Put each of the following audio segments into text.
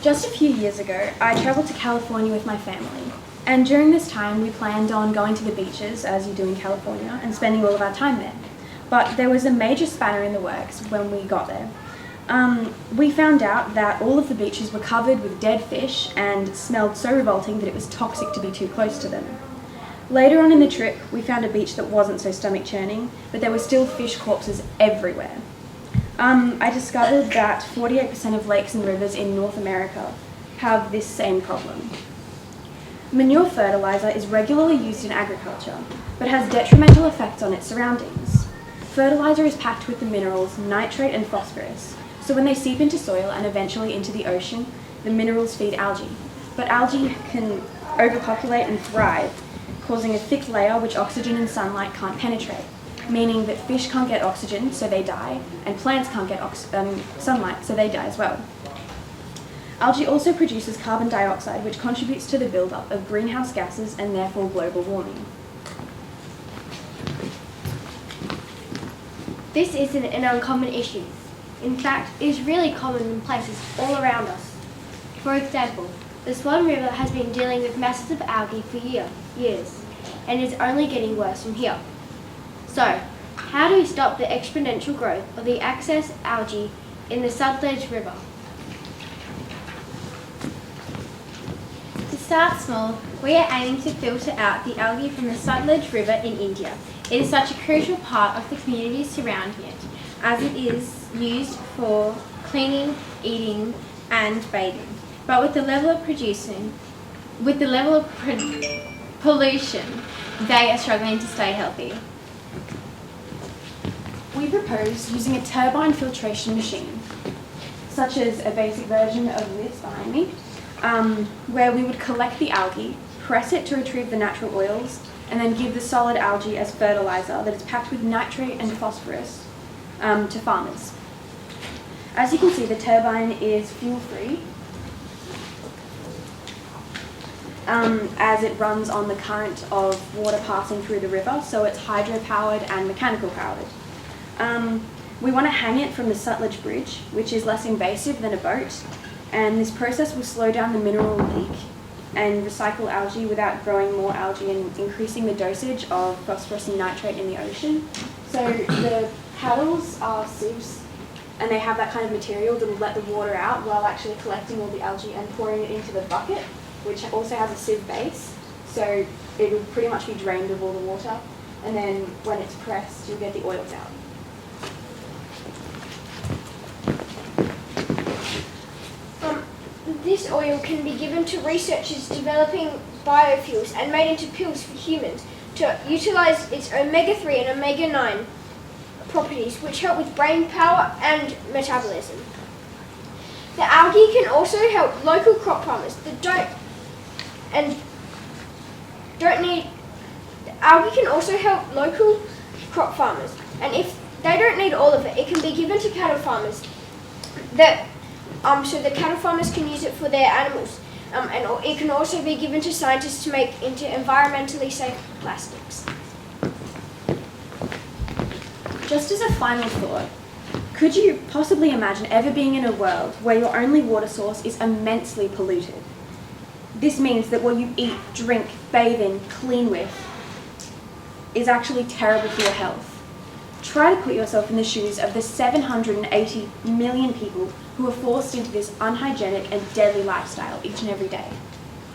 Just a few years ago, I travelled to California with my family, and during this time we planned on going to the beaches, as you do in California, and spending all of our time there. But there was a major spanner in the works when we got there. We found out that all of the beaches were covered with dead fish and smelled so revolting that it was toxic to be too close to them. Later on in the trip, we found a beach that wasn't so stomach churning, but there were still fish corpses everywhere. I discovered that 48% of lakes and rivers in North America have this same problem. Manure fertiliser is regularly used in agriculture, but has detrimental effects on its surroundings. Fertiliser is packed with the minerals nitrate and phosphorus, so when they seep into soil and eventually into the ocean, the minerals feed algae. But algae can overpopulate and thrive, causing a thick layer which oxygen and sunlight can't penetrate, meaning that fish can't get oxygen, so they die, and plants can't get sunlight, so they die as well. Algae also produces carbon dioxide, which contributes to the buildup of greenhouse gases and therefore global warming. This isn't an uncommon issue. In fact, it is really common in places all around us. For example, the Swan River has been dealing with masses of algae for years, and is only getting worse from here. So, how do we stop the exponential growth of the excess algae in the Sutlej River? To start small, we are aiming to filter out the algae from the Sutlej River in India. It is such a crucial part of the communities surrounding it, as it is used for cleaning, eating, and bathing. But with the level of pollution, they are struggling to stay healthy. We propose using a turbine filtration machine, such as a basic version of this behind me, where we would collect the algae, press it to retrieve the natural oils, and then give the solid algae as fertiliser that is packed with nitrate and phosphorus to farmers. As you can see, the turbine is fuel-free, as it runs on the current of water passing through the river, so it's hydro-powered and mechanical powered. We want to hang it from the Sutlej Bridge, which is less invasive than a boat, and this process will slow down the mineral leak and recycle algae without growing more algae and increasing the dosage of phosphorus and nitrate in the ocean. So the paddles are sieves, and they have that kind of material that will let the water out while actually collecting all the algae and pouring it into the bucket, which also has a sieve base, so it will pretty much be drained of all the water, and then when it's pressed, you'll get the oils out. This oil can be given to researchers developing biofuels and made into pills for humans to utilise its omega-3 and omega-9 properties, which help with brain power and metabolism. The algae can also help local crop farmers that algae can also help local crop farmers, and if they don't need all of it, it can be given to cattle farmers so the cattle farmers can use it for their animals, and it can also be given to scientists to make into environmentally safe plastics. Just as a final thought, could you possibly imagine ever being in a world where your only water source is immensely polluted? This means that what you eat, drink, bathe in, clean with is actually terrible for your health. Try to put yourself in the shoes of the 780 million people who are forced into this unhygienic and deadly lifestyle each and every day.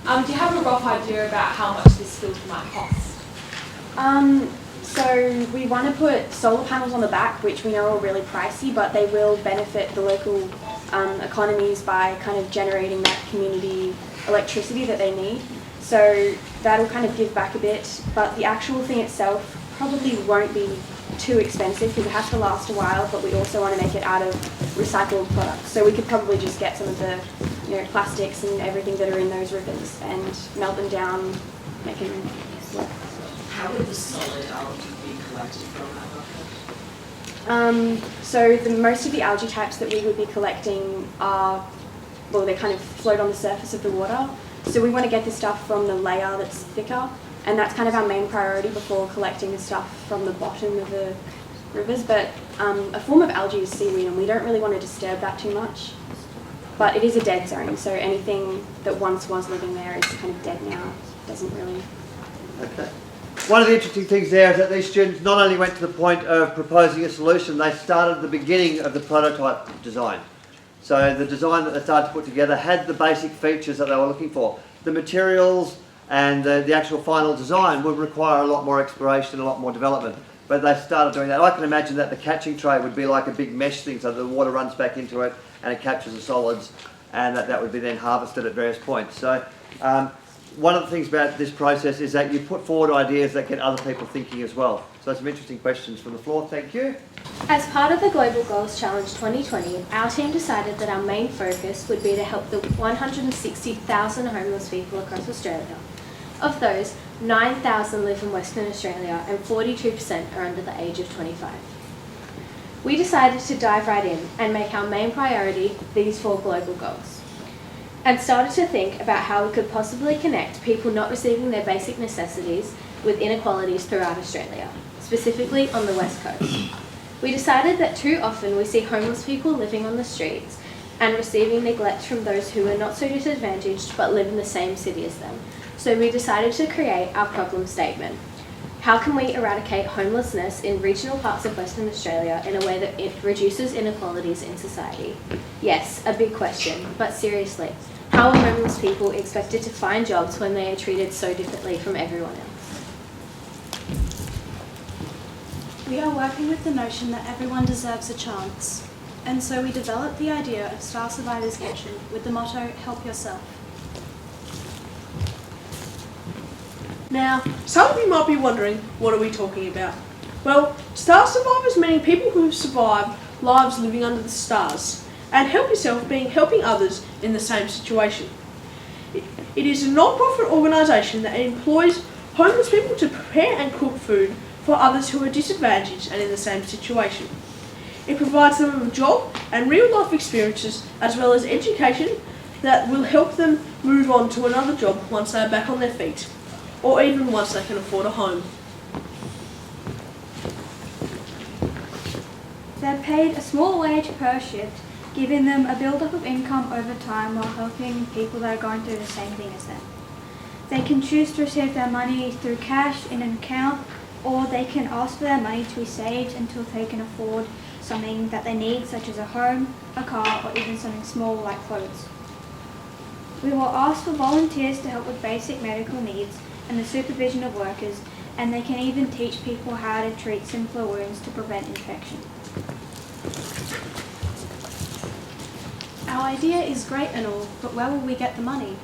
Do you have a rough idea about how much this filter might cost? So we want to put solar panels on the back, which we know are really pricey, but they will benefit the local economies by kind of generating that community electricity that they need. So that'll kind of give back a bit, but the actual thing itself probably won't be too expensive because it has to last a while, but we also want to make it out of recycled products. So we could probably just get some of the plastics and everything that are in those rivers and melt them down, make them work. How would the solid algae be collected from that? So most of the algae types that we would be collecting are, well, they kind of float on the surface of the water. So we want to get the stuff from the layer that's thicker, and that's kind of our main priority before collecting the stuff from the bottom of the rivers. But a form of algae is seaweed, and we don't really want to disturb that too much. but it is a dead zone, so anything that once was living there is kind of dead now. Doesn't really. Okay. One of the interesting things there is that these students not only went to the point of proposing a solution, they started at the beginning of the prototype design. So the design that they started to put together had the basic features that they were looking for. The materials and the actual final design would require a lot more exploration, a lot more development. But they started doing that. I can imagine that the catching tray would be like a big mesh thing, so the water runs back into it and it captures the solids, and that would be then harvested at various points. So one of the things about this process is that you put forward ideas that get other people thinking as well. So some interesting questions from the floor. Thank you. As part of the Global Goals Challenge 2020, our team decided that our main focus would be to help the 160,000 homeless people across Australia. Of those, 9,000 live in Western Australia and 42% are under the age of 25. We decided to dive right in and make our main priority these 4 global goals, and started to think about how we could possibly connect people not receiving their basic necessities with inequalities throughout Australia, specifically on the West Coast. We decided that too often we see homeless people living on the streets and receiving neglect from those who are not so disadvantaged but live in the same city as them. So we decided to create our problem statement. How can we eradicate homelessness in regional parts of Western Australia in a way that it reduces inequalities in society? Yes, a big question, but seriously, how are homeless people expected to find jobs when they are treated so differently from everyone else? We are working with the notion that everyone deserves a chance, and so we developed the idea of Star Survivors Kitchen with the motto, help yourself. Now, some of you might be wondering, what are we talking about? Well, star survivors meaning people who have survived lives living under the stars, and help yourself being helping others in the same situation. It is a non-profit organisation that employs homeless people to prepare and cook food for others who are disadvantaged and in the same situation. It provides them with a job and real-life experiences as well as education that will help them move on to another job once they are back on their feet, or even once they can afford a home. They're paid a small wage per shift, giving them a build-up of income over time while helping people that are going through the same thing as them. They can choose to receive their money through cash in an account, or they can ask for their money to be saved until they can afford something that they need, such as a home, a car, or even something small like clothes. We will ask for volunteers to help with basic medical needs and the supervision of workers, and they can even teach people how to treat simpler wounds to prevent infection. Our idea is great and all, but where will we get the money?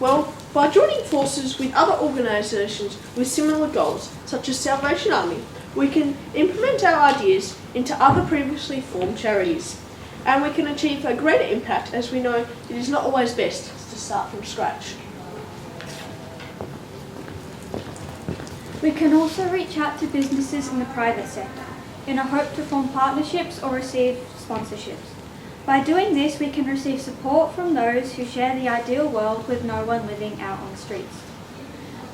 Well, by joining forces with other organisations with similar goals, such as Salvation Army, we can implement our ideas into other previously formed charities, and we can achieve a greater impact, as we know it is not always best to start from scratch. We can also reach out to businesses in the private sector in a hope to form partnerships or receive sponsorships. By doing this, we can receive support from those who share the ideal world with no one living out on the streets.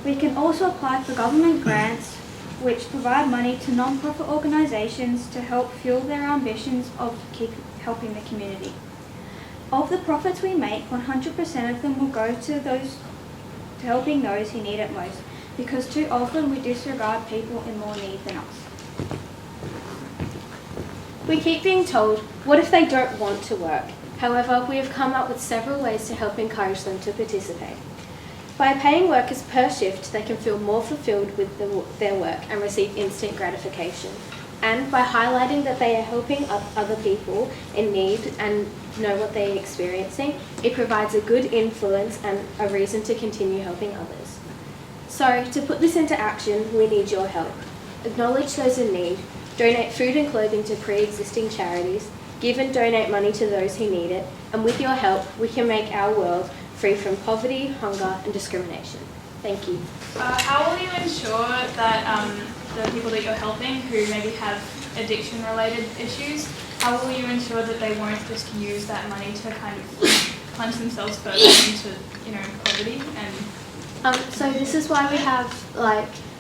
We can also apply for government grants which provide money to non-profit organisations to help fuel their ambitions of helping the community. Of the profits we make, 100% of them will go to helping those who need it most, because too often we disregard people in more need than us. We keep being told, what if they don't want to work? However, we have come up with several ways to help encourage them to participate. By paying workers per shift, they can feel more fulfilled with their work and receive instant gratification. And by highlighting that they are helping other people in need and know what they are experiencing, it provides a good influence and a reason to continue helping others. So, to put this into action, we need your help. Acknowledge those in need, donate food and clothing to pre-existing charities, give and donate money to those who need it, and with your help, we can make our world free from poverty, hunger, and discrimination. Thank you. How will you ensure that the people that you're helping who maybe have addiction-related issues, how will you ensure that they won't just use that money to kind of plunge themselves further into, poverty? And So this is why we have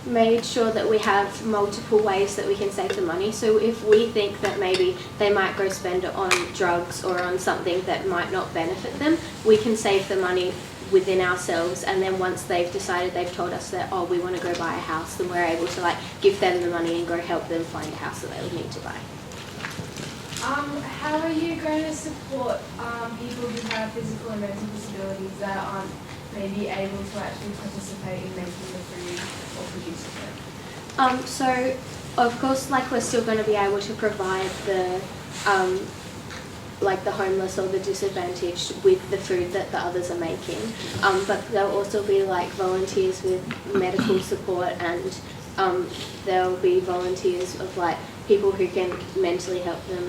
made sure that we have multiple ways that we can save the money. So if we think that maybe they might go spend it on drugs or on something that might not benefit them, we can save the money within ourselves, and then once they've decided, they've told us that, oh, we want to go buy a house, then we're able to give them the money and go help them find a house that they would need to buy. How are you going to support people who have physical and mental disabilities that aren't maybe able to actually participate in making the food or producing it? So of course, we're still going to be able to provide the the homeless or the disadvantaged with the food that the others are making, but there'll also be volunteers with medical support, and there'll be volunteers of people who can mentally help them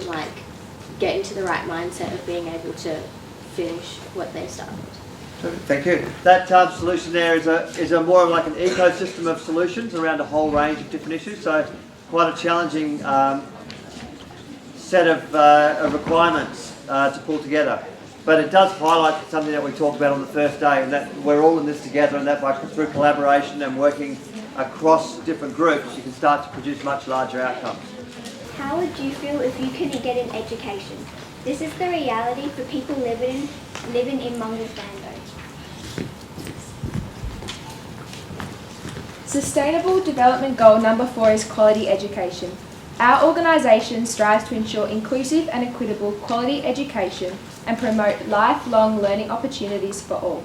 get into the right mindset of being able to finish what they started. Thank you. That solution there is a more of an ecosystem of solutions around a whole range of different issues. So quite a challenging set of requirements to pull together. But it does highlight something that we talked about on the first day, and that we're all in this together, and that through collaboration and working across different groups, you can start to produce much larger outcomes. How would you feel if you couldn't get an education? This is the reality for people living in Mungletando. Sustainable Development Goal number 4 is quality education. Our organisation strives to ensure inclusive and equitable quality education and promote lifelong learning opportunities for all.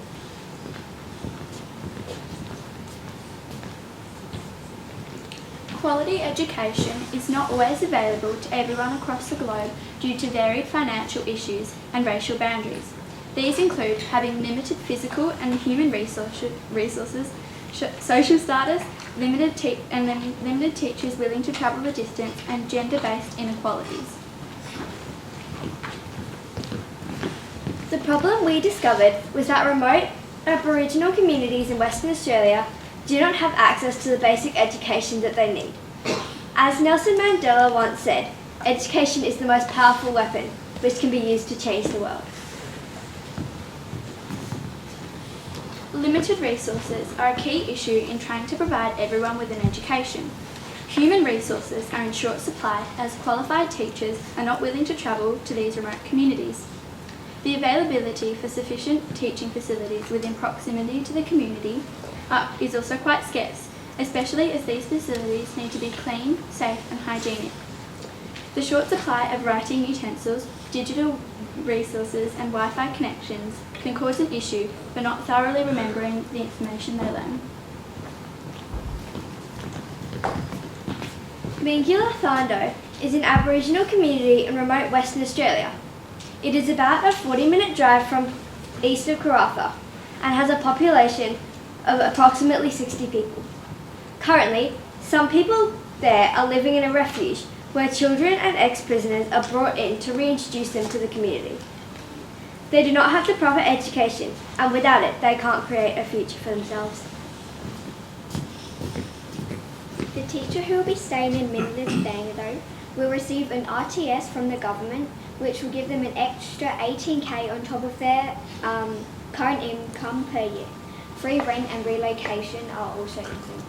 Quality education is not always available to everyone across the globe due to varied financial issues and racial boundaries. These include having limited physical and human resources, social status, limited teachers willing to travel the distance, and gender-based inequalities. The problem we discovered was that remote Aboriginal communities in Western Australia do not have access to the basic education that they need. As Nelson Mandela once said, education is the most powerful weapon which can be used to change the world. Limited resources are a key issue in trying to provide everyone with an education. Human resources are in short supply as qualified teachers are not willing to travel to these remote communities. The availability for sufficient teaching facilities within proximity to the community is also quite scarce, especially as these facilities need to be clean, safe and hygienic. The short supply of writing utensils, digital resources and Wi-Fi connections can cause an issue for not thoroughly remembering the information they learn. Mingula Thando is an Aboriginal community in remote Western Australia. It is about a 40-minute drive from east of Karratha and has a population of approximately 60 people. Currently, some people there are living in a refuge where children and ex-prisoners are brought in to reintroduce them to the community. They do not have the proper education, and without it, they can't create a future for themselves. The teacher who will be staying in Mingula will receive an RTS from the government, which will give them an extra 18k on top of their current income per year. Free rent and relocation are also included.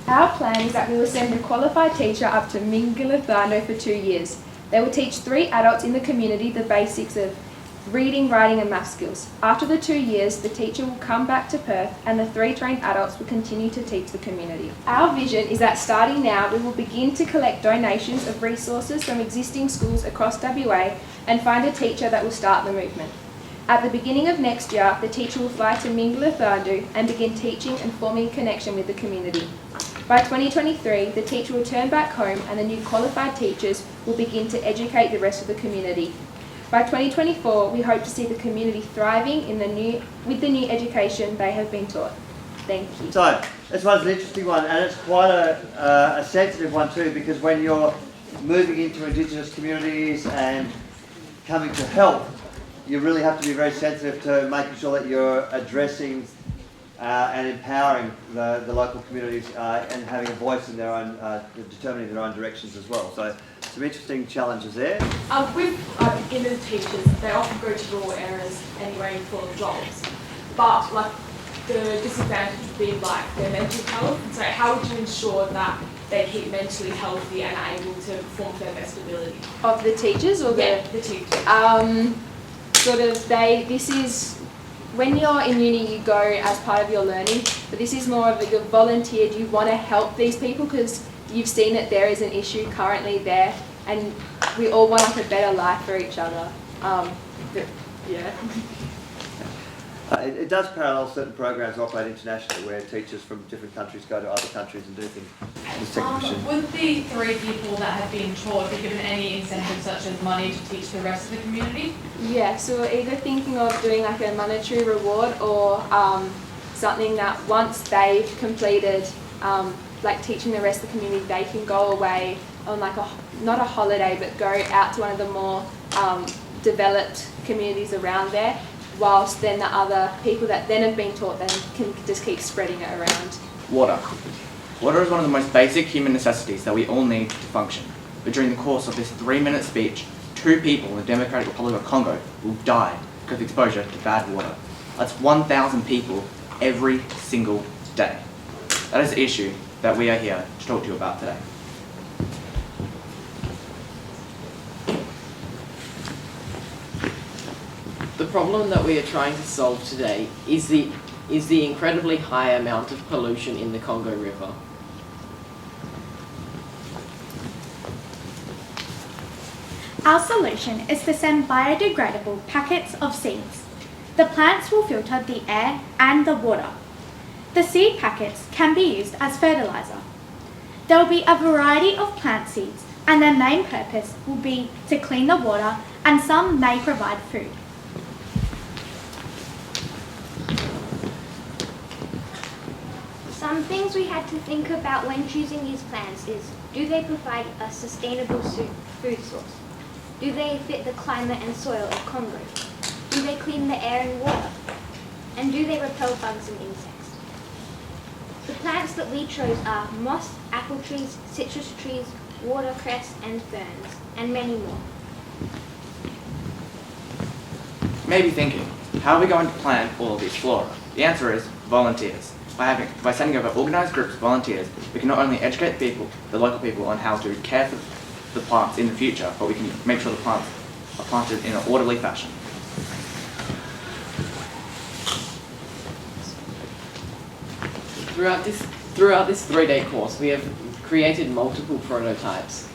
Our plan is that we will send a qualified teacher up to Mingula for 2 years. They will teach 3 adults in the community the basics of reading, writing and math skills. After the 2 years, the teacher will come back to Perth and the 3 trained adults will continue to teach the community. Our vision is that starting now, we will begin to collect donations of resources from existing schools across WA and find a teacher that will start the movement. At the beginning of next year, the teacher will fly to Mingula and begin teaching and forming a connection with the community. By 2023, the teacher will turn back home and the new qualified teachers will begin to educate the rest of the community. By 2024, we hope to see the community thriving with the new education they have been taught. Thank you. So, this one's an interesting one, and it's quite a sensitive one too, because when you're moving into Indigenous communities and coming to help, you really have to be very sensitive to making sure that you're addressing and empowering the local communities and having a voice in their own, determining their own directions as well. So some interesting challenges there. With inner teachers, they often go to rural areas anyway for jobs. But the disadvantage would be like their mental health. So how would you ensure that they keep mentally healthy and are able to perform to their best ability? Of the teachers or the teachers? This is, when you're in uni you go as part of your learning, but this is more of a volunteer. Do you want to help these people because you've seen that there is an issue currently there and we all want like a better life for each other. Yeah. It does parallel certain programs operate internationally where teachers from different countries go to other countries and do things. Would the 3 people that have been taught be given any incentives such as money to teach the rest of the community? Yeah, so we're either thinking of doing like a monetary reward or something that once they've completed like teaching the rest of the community, they can go away on like not a holiday, but go out to one of the more developed communities around there, whilst then the other people that then have been taught then can just keep spreading it around. Water. Water is one of the most basic human necessities that we all need to function. But during the course of this 3-minute speech, 2 people in the Democratic Republic of Congo will die because of exposure to bad water. That's 1,000 people every single day. That is the issue that we are here to talk to you about today. The problem that we are trying to solve today is the incredibly high amount of pollution in the Congo River. Our solution is to send biodegradable packets of seeds. The plants will filter the air and the water. The seed packets can be used as fertilizer. There will be a variety of plant seeds and their main purpose will be to clean the water and some may provide food. Some things we had to think about when choosing these plants is, do they provide a sustainable food source? Do they fit the climate and soil of Congo? Do they clean the air and water? And do they repel bugs and insects? The plants that we chose are moss, apple trees, citrus trees, watercress and ferns, and many more. You may be thinking, how are we going to plant all of these flora? The answer is volunteers. By sending over organised groups of volunteers, we can not only educate the local people on how to care for the plants in the future, but we can make sure the plants are planted in an orderly fashion. Throughout this 3-day course, we have created multiple prototypes.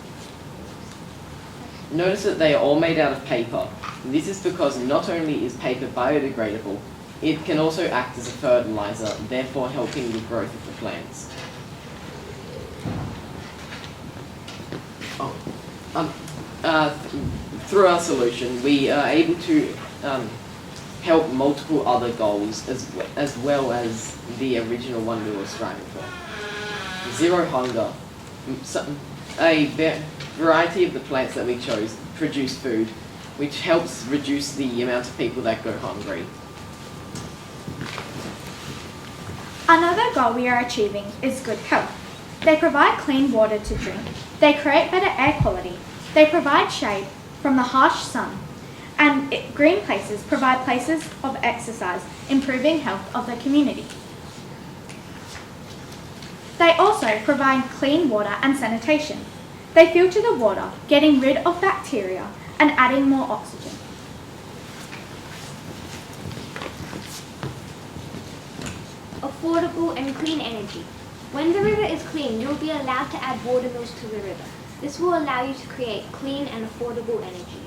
Notice that they are all made out of paper. This is because not only is paper biodegradable, it can also act as a fertilizer, therefore helping the growth of the plants. Through our solution, we are able to help multiple other goals as well as the original one we were striving for. Zero hunger. A variety of the plants that we chose produce food, which helps reduce the amount of people that go hungry. Another goal we are achieving is good health. They provide clean water to drink. They create better air quality. They provide shade from the harsh sun. And green places provide places of exercise, improving health of the community. They also provide clean water and sanitation. They filter the water, getting rid of bacteria and adding more oxygen. Affordable and clean energy. When the river is clean, you'll be allowed to add water mills to the river. This will allow you to create clean and affordable energy.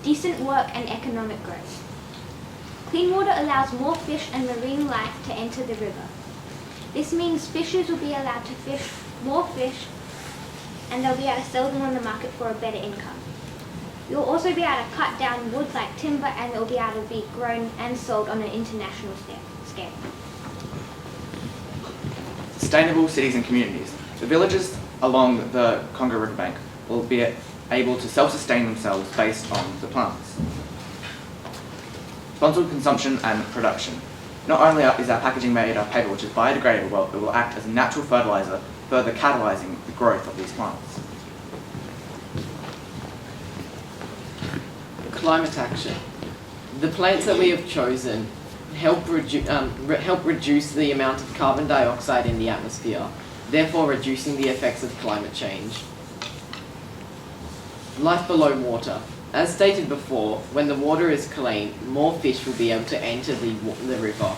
Decent work and economic growth. Clean water allows more fish and marine life to enter the river. This means fishers will be allowed to fish more fish and they'll be able to sell them on the market for a better income. You'll also be able to cut down wood like timber and they'll be able to be grown and sold on an international scale. Sustainable cities and communities. The villages along the Congo riverbank will be able to self-sustain themselves based on the plants. Responsible consumption and production. Not only is our packaging made of paper which is biodegradable, but it will act as a natural fertilizer, further catalysing the growth of these plants. Climate action. The plants that we have chosen help reduce the amount of carbon dioxide in the atmosphere, therefore reducing the effects of climate change. Life below water. As stated before, when the water is clean, more fish will be able to enter the river.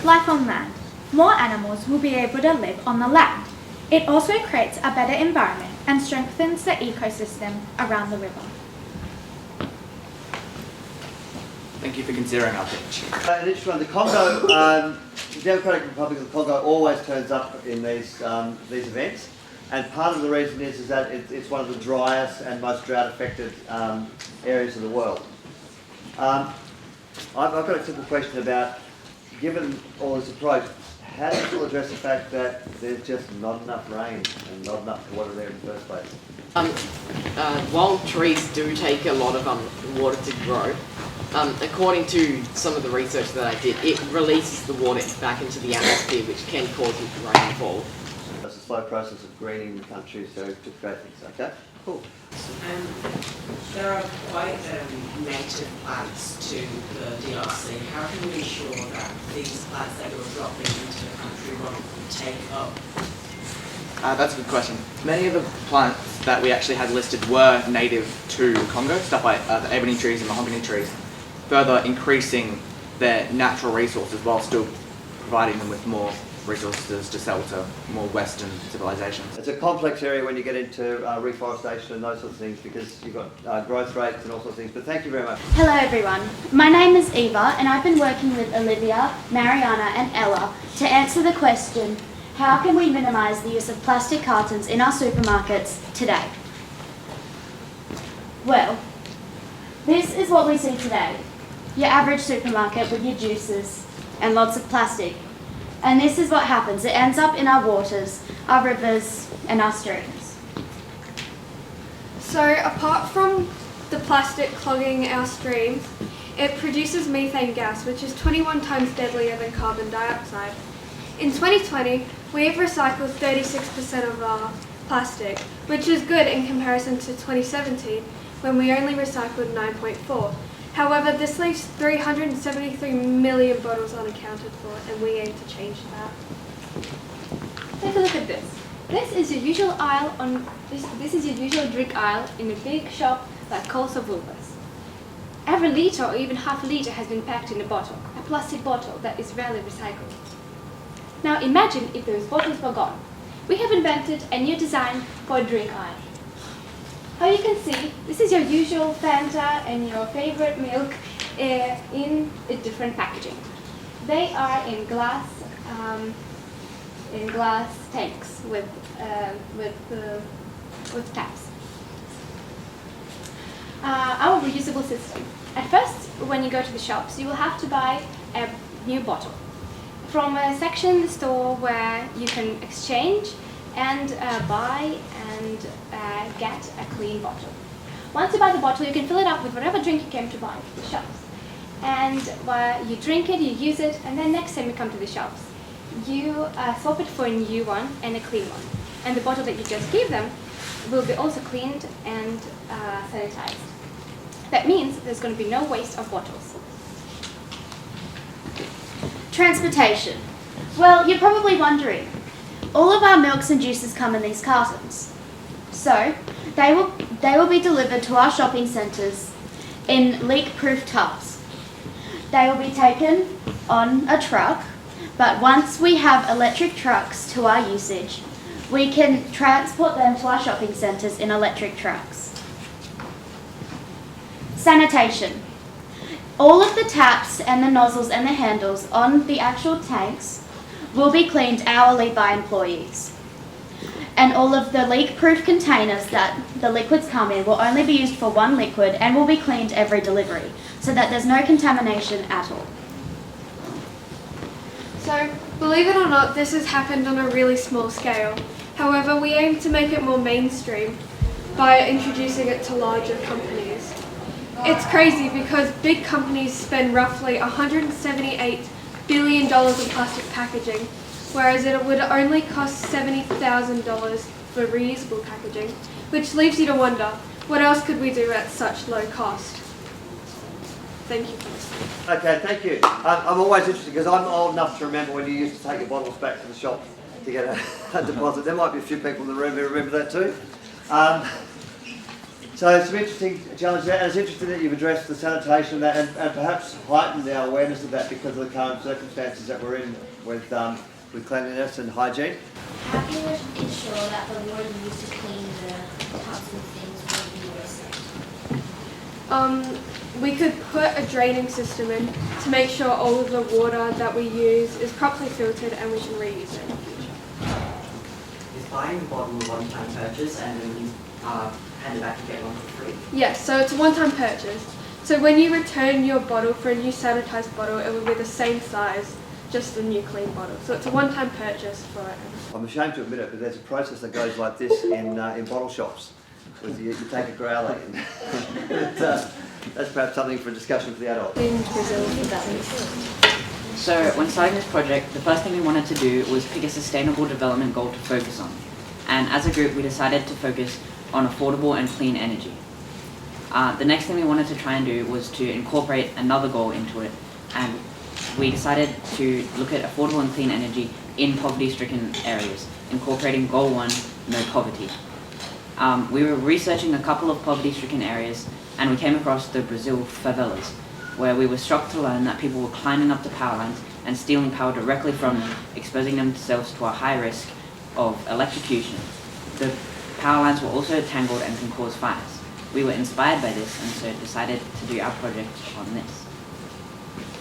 Life on land. More animals will be able to live on the land. It also creates a better environment and strengthens the ecosystem around the river. Thank you for considering our pitch. An interesting one. The Congo, the Democratic Republic of the Congo always turns up in these events, and part of the reason is that it's one of the driest and most drought-affected areas of the world. I've got a simple question about, given all this approach, how do you address the fact that there's just not enough rain and not enough water there in the first place? While trees do take a lot of water to grow, according to some of the research that I did, it releases the water back into the atmosphere, which can cause rainfall. It's a slow process of greening the country, so to create things. Okay, cool. There are quite native plants to the DRC. How can we ensure that these plants that you're dropping into the country won't take up? That's a good question. Many of the plants that we actually had listed were native to Congo, stuff like the ebony trees and mahogany trees, further increasing their natural resources while still providing them with more resources to sell to more Western civilizations. It's a complex area when you get into reforestation and those sorts of things, because you've got growth rates and all sorts of things, but thank you very much. Hello everyone, my name is Eva and I've been working with Olivia, Mariana and Ella to answer the question, how can we minimise the use of plastic cartons in our supermarkets today? Well, this is what we see today. Your average supermarket with your juices and lots of plastic. And this is what happens. It ends up in our waters, our rivers and our streams. So apart from the plastic clogging our streams, it produces methane gas, which is 21 times deadlier than carbon dioxide. In 2020, we have recycled 36% of our plastic, which is good in comparison to 2017, when we only recycled 9.4. However, this leaves 373 million bottles unaccounted for, and we aim to change that. Take a look at this. This is your usual aisle this is your usual drink aisle in a big shop like Coles or Woolworths. Every litre or even half a litre has been packed in a bottle, a plastic bottle that is rarely recycled. Now imagine if those bottles were gone. We have invented a new design for a drink aisle. How you can see, this is your usual Fanta and your favorite milk in a different packaging. They are in glass tanks with taps. Our reusable system. At first, when you go to the shops, you will have to buy a new bottle from a section in the store where you can exchange and buy and get a clean bottle. Once you buy the bottle, you can fill it up with whatever drink you came to buy at the shops. And you drink it, you use it, and then next time you come to the shops, you swap it for a new one and a clean one. And the bottle that you just gave them will be also cleaned and sanitized. That means there's going to be no waste of bottles. Transportation. Well, you're probably wondering, all of our milks and juices come in these cartons. So, they will be delivered to our shopping centres in leak-proof tubs. They will be taken on a truck, but once we have electric trucks to our usage, we can transport them to our shopping centres in electric trucks. Sanitation. All of the taps and the nozzles and the handles on the actual tanks will be cleaned hourly by employees. And all of the leak-proof containers that the liquids come in will only be used for one liquid and will be cleaned every delivery, so that there's no contamination at all. So, believe it or not, this has happened on a really small scale. However, we aim to make it more mainstream by introducing it to larger companies. It's crazy because big companies spend roughly $178 billion on plastic packaging, whereas it would only cost $70,000 for reusable packaging, which leaves you to wonder, What else could we do at such low cost? Thank you for listening. Okay, thank you. I'm always interested because I'm old enough to remember when you used to take your bottles back to the shop to get a deposit. There might be a few people in the room who remember that too. So some interesting challenges there, and it's interesting that you've addressed the sanitation and perhaps heightened our awareness of that because of the current circumstances that we're in with cleanliness and hygiene. How can you ensure that the water used to clean the tubs and things will be recycled? We could put a draining system in to make sure all of the water that we use is properly filtered and we can reuse it in the future. Is buying the bottle a one-time purchase and then you hand it back and get one for free? Yes, so it's a one-time purchase. So when you return your bottle for a new sanitized bottle, it will be the same size, just a new clean bottle. So it's a one-time purchase for it. I'm ashamed to admit it, but there's a process that goes like this in bottle shops. With you take a growler in. That's perhaps something for a discussion for the adults. In Brazil, that So when starting this project, the first thing we wanted to do was pick a sustainable development goal to focus on. And as a group, we decided to focus on affordable and clean energy. The next thing we wanted to try and do was to incorporate another goal into it, and we decided to look at affordable and clean energy in poverty-stricken areas, incorporating Goal 1, no poverty. We were researching a couple of poverty-stricken areas, and we came across the Brazil favelas, where we were shocked to learn that people were climbing up the power lines and stealing power directly from them, exposing themselves to a high risk of electrocution. The power lines were also tangled and can cause fires. We were inspired by this and so decided to do our project on this.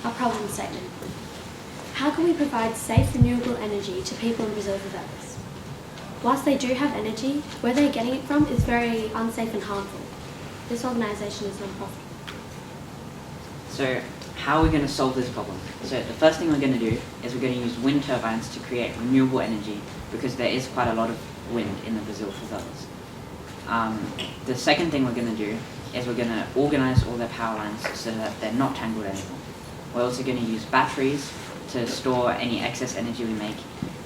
Our problem statement. How can we provide safe renewable energy to people in Brazil favelas? Whilst they do have energy, where they're getting it from is very unsafe and harmful. This organisation is non-profit. So how are we going to solve this problem? So the first thing we're going to do is we're going to use wind turbines to create renewable energy because there is quite a lot of wind in the Brazil favelas. The second thing we're going to do is we're going to organise all their power lines so that they're not tangled anymore. We're also going to use batteries to store any excess energy we make,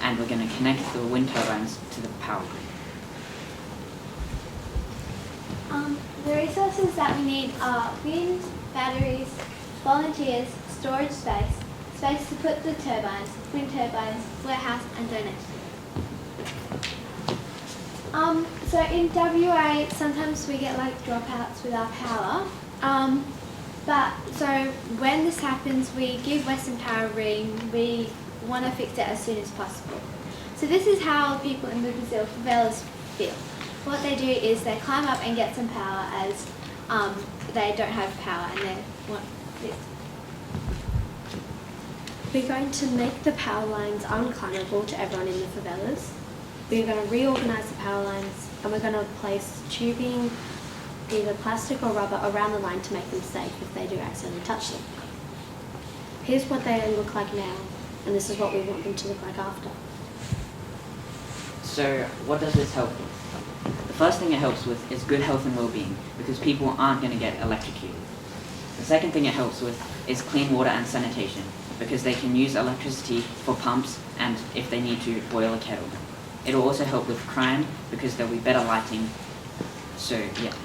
and we're going to connect the wind turbines to the power grid. The resources that we need are wind, batteries, volunteers, storage space, space to put the turbines, wind turbines, warehouse and donations. So in WA, sometimes we get like dropouts with our power. But so when this happens, we give Western Power a ring. We want to fix it as soon as possible. So this is how people in the Brazil favelas feel. What they do is they climb up and get some power as they don't have power and they want this. We're going to make the power lines unclimbable to everyone in the favelas. We're going to reorganise the power lines and we're going to place tubing, either plastic or rubber, around the line to make them safe if they do accidentally touch them. Here's what they look like now, and this is what we want them to look like after. So what does this help with? The first thing it helps with is good health and well-being because people aren't going to get electrocuted. The second thing it helps with is clean water and sanitation because they can use electricity for pumps and if they need to boil a kettle. It will also help with crime because there'll be better lighting. So yeah.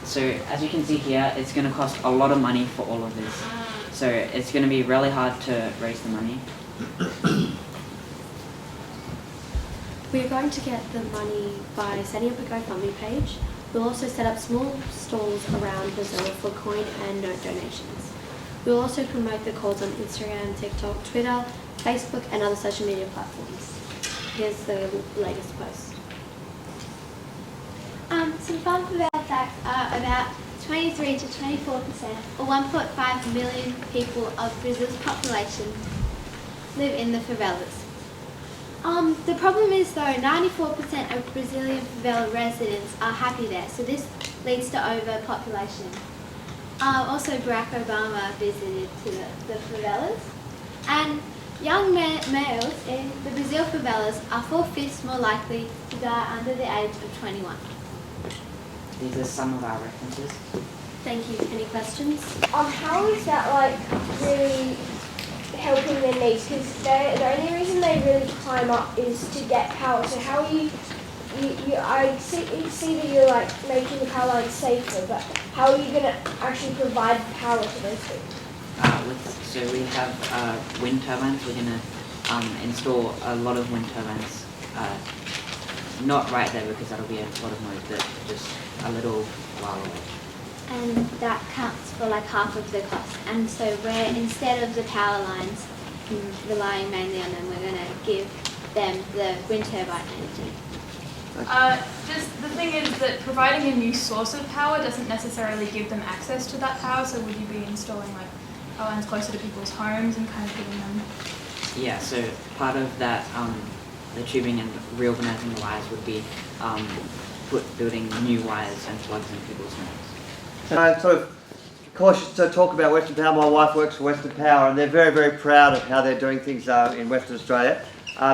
So as you can see here, it's going to cost a lot of money for all of this. So it's going to be really hard to raise the money. We're going to get the money by setting up a GoFundMe page. We'll also set up small stalls around Brazil for coin and note donations. We'll also promote the cause on Instagram, TikTok, Twitter, Facebook and other social media platforms. Here's the latest post. Some fun favela facts are about 23 to 24%, or 1.5 million people of Brazil's population live in the favelas. The problem is though, 94% of Brazilian favela residents are happy there, so this leads to overpopulation. Also, Barack Obama visited to the favelas, and young males in the Brazil favelas are 4/5 more likely to die under the age of 21. These are some of our references. Thank you. Any questions? How is that like really helping their needs? Because the only reason they really climb up is to get power. So how are you I see that you're like making the power lines safer, but how are you going to actually provide power to those things? So we have wind turbines. We're going to install a lot of wind turbines. Not right there because that'll be a lot of noise, but just a little while away. And that counts for like half of the cost. And so we're, instead of the power lines relying mainly on them, we're going to give them the wind turbine energy. Just the thing is that providing a new source of power doesn't necessarily give them access to that power, so would you be installing like power lines closer to people's homes and kind of giving them... Yeah, so part of that, the tubing and reorganizing the wires would be building new wires and plugs in people's homes. Sort of cautious to talk about Western Power. My wife works for Western Power and they're very, very proud of how they're doing things in Western Australia.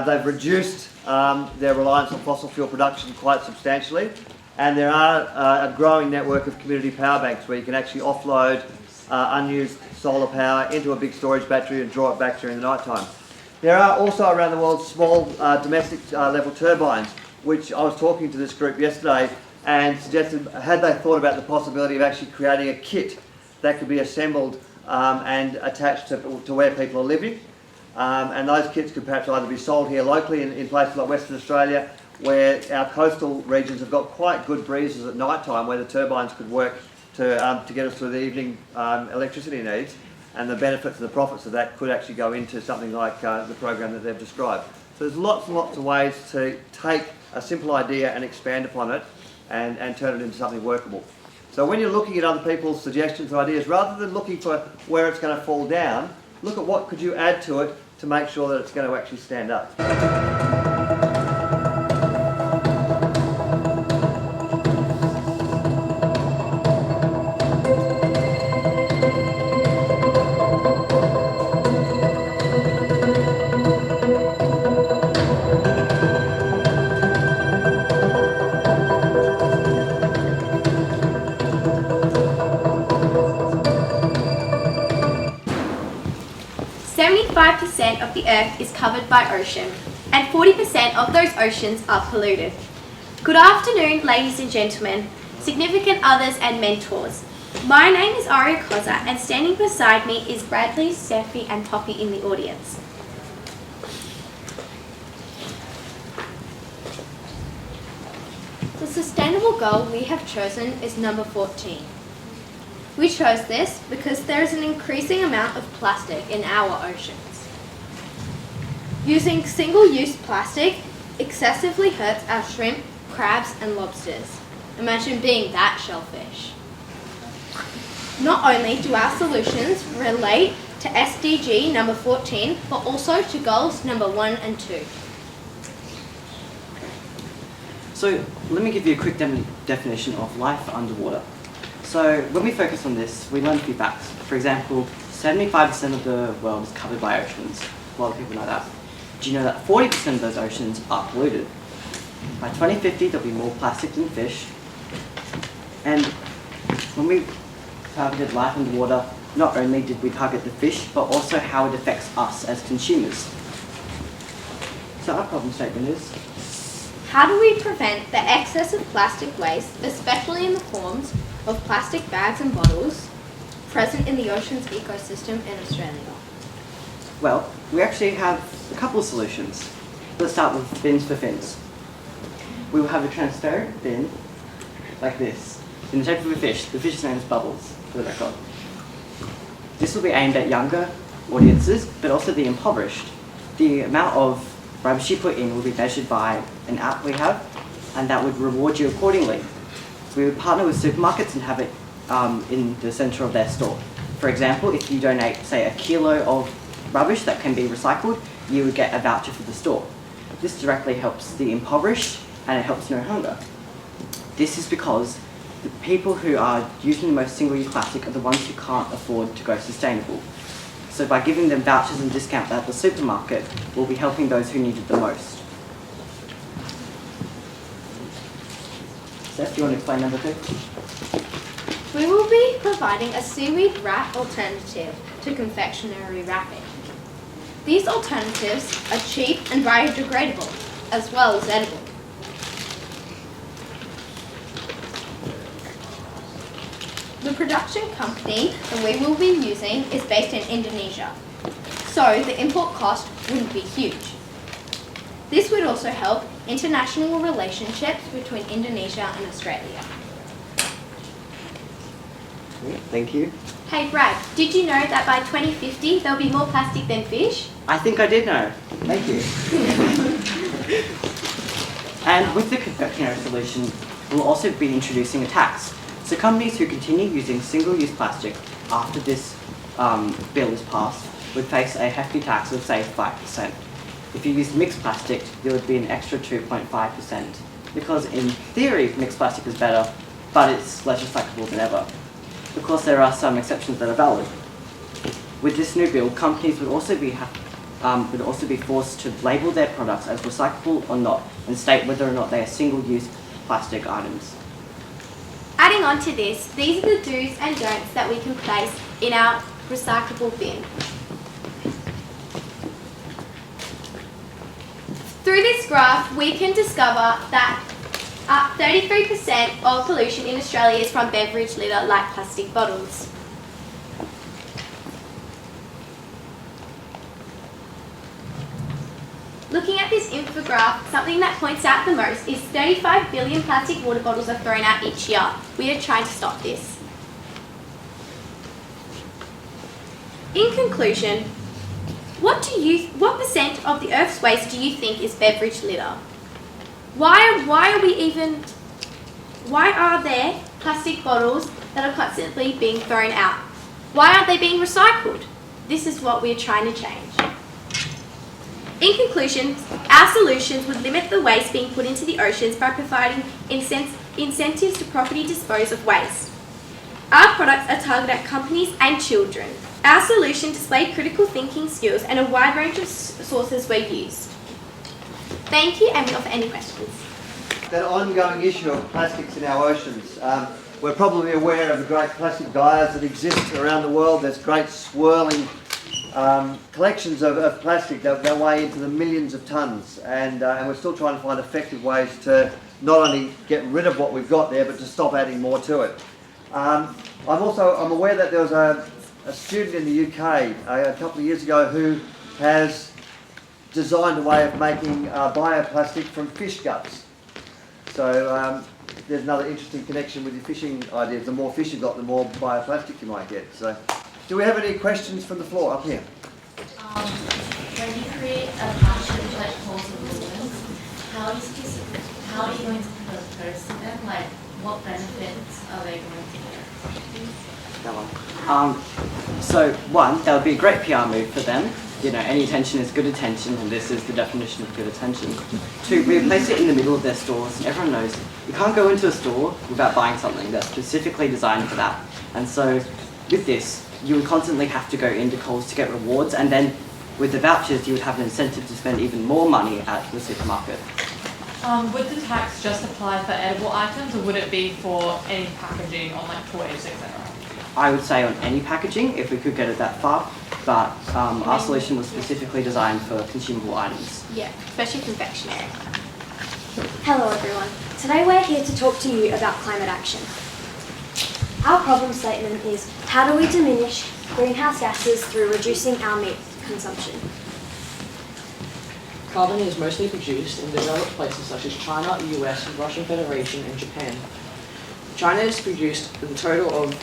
They've reduced their reliance on fossil fuel production quite substantially, and there are a growing network of community power banks where you can actually offload unused solar power into a big storage battery and draw it back during the night time. There are also around the world small domestic level turbines, which I was talking to this group yesterday and suggested, had they thought about the possibility of actually creating a kit that could be assembled and attached to where people are living. And those kits could perhaps either be sold here locally in places like Western Australia, where our coastal regions have got quite good breezes at night time, where the turbines could work to get us through the evening electricity needs, and the benefits and the profits of that could actually go into something like the program that they've described. So there's lots and lots of ways to take a simple idea and expand upon it and turn it into something workable. So when you're looking at other people's suggestions and ideas, rather than looking for where it's going to fall down, look at what could you add to it to make sure that it's going to actually stand up. 75% of the Earth is covered by ocean, and 40% of those oceans are polluted. Good afternoon, ladies and gentlemen, significant others and mentors. My name is Aria Koza, and standing beside me is Bradley, Steffi and Poppy in the audience. The sustainable goal we have chosen is number 14. We chose this because there is an increasing amount of plastic in our oceans. Using single-use plastic excessively hurts our shrimp, crabs and lobsters. Imagine being that shellfish. Not only do our solutions relate to SDG number 14, but also to goals number 1 and 2. So let me give you a quick definition of life underwater. So when we focus on this, we learn a few facts. For example, 75% of the world is covered by oceans. A lot of people know that. Do you know that 40% of those oceans are polluted? By 2050, there'll be more plastic than fish. And when we targeted life underwater, not only did we target the fish, but also how it affects us as consumers. So our problem statement is, how do we prevent the excess of plastic waste, especially in the forms of plastic bags and bottles, present in the ocean's ecosystem in Australia? well, we actually have a couple of solutions. Let's start with bins for fins. We will have a transparent bin like this, in the shape of a fish. The fish's name is Bubbles, for the record. This will be aimed at younger audiences, but also the impoverished. The amount of rubbish you put in will be measured by an app we have, and that would reward you accordingly. We would partner with supermarkets and have it in the centre of their store. For example, if you donate, say, a kilo of rubbish that can be recycled, you would get a voucher for the store. This directly helps the impoverished, and it helps no hunger. This is because the people who are using the most single-use plastic are the ones who can't afford to go sustainable. So by giving them vouchers and discounts at the supermarket, we'll be helping those who need it the most. Steph, do you want to explain number 2? We will be providing a seaweed wrap alternative to confectionery wrapping. These alternatives are cheap and biodegradable, as well as edible. production company that we will be using is based in Indonesia, so the import cost wouldn't be huge. This would also help international relationships between Indonesia and Australia. Thank you. Hey Brad, did you know that by 2050 there'll be more plastic than fish? I think I did know. Thank you. And with the confectionery solution, we'll also be introducing a tax. So companies who continue using single-use plastic after this bill is passed would face a hefty tax of, say, 5%. If you use mixed plastic, there would be an extra 2.5%. Because in theory, mixed plastic is better, but it's less recyclable than ever. Of course, there are some exceptions that are valid. With this new bill, companies would also be forced to label their products as recyclable or not, and state whether or not they are single-use plastic items. Adding on to this, these are the do's and don'ts that we can place in our recyclable bin. Through this graph, we can discover that 33% of pollution in Australia is from beverage litter like plastic bottles. Looking at this infograph, something that points out the most is 35 billion plastic water bottles are thrown out each year. We are trying to stop this. In conclusion, what percent of the Earth's waste do you think is beverage litter? Why are there plastic bottles that are constantly being thrown out? Why aren't they being recycled? This is what we're trying to change. In conclusion, our solutions would limit the waste being put into the oceans by providing incentives to properly dispose of waste. Our products are targeted at companies and children. Our solution displayed critical thinking skills and a wide range of sources were used. Thank you, and we offer any questions. That ongoing issue of plastics in our oceans. We're probably aware of the great plastic gyres that exist around the world. There's great swirling collections of plastic that weigh into the millions of tonnes, and we're still trying to find effective ways to not only get rid of what we've got there, but to stop adding more to it. I'm aware that there was a student in the UK a couple of years ago who has designed a way of making bioplastic from fish guts. So there's another interesting connection with your fishing ideas. The more fish you've got, the more bioplastic you might get. So, do we have any questions from the floor up here? When you create a partnership like Pulse of Movements, how are you going to propose to them? Like, what benefits are they going to get? That one. So one, that would be a great PR move for them. You know, any attention is good attention, and this is the definition of good attention. Two, we place it in the middle of their stores, and everyone knows you can't go into a store without buying something that's specifically designed for that. And so with this, you would constantly have to go into Coles to get rewards, and then with the vouchers, you would have an incentive to spend even more money at the supermarket. Would the tax just apply for edible items, or would it be for any packaging on like toys, etc.? I would say on any packaging, if we could get it that far, but our solution was specifically designed for consumable items. Yeah, especially confectionery. Hello everyone. Today we're here to talk to you about climate action. Our problem statement is, how do we diminish greenhouse gases through reducing our meat consumption? Carbon is mostly produced in developed places such as China, US, Russian Federation and Japan. China has produced a total of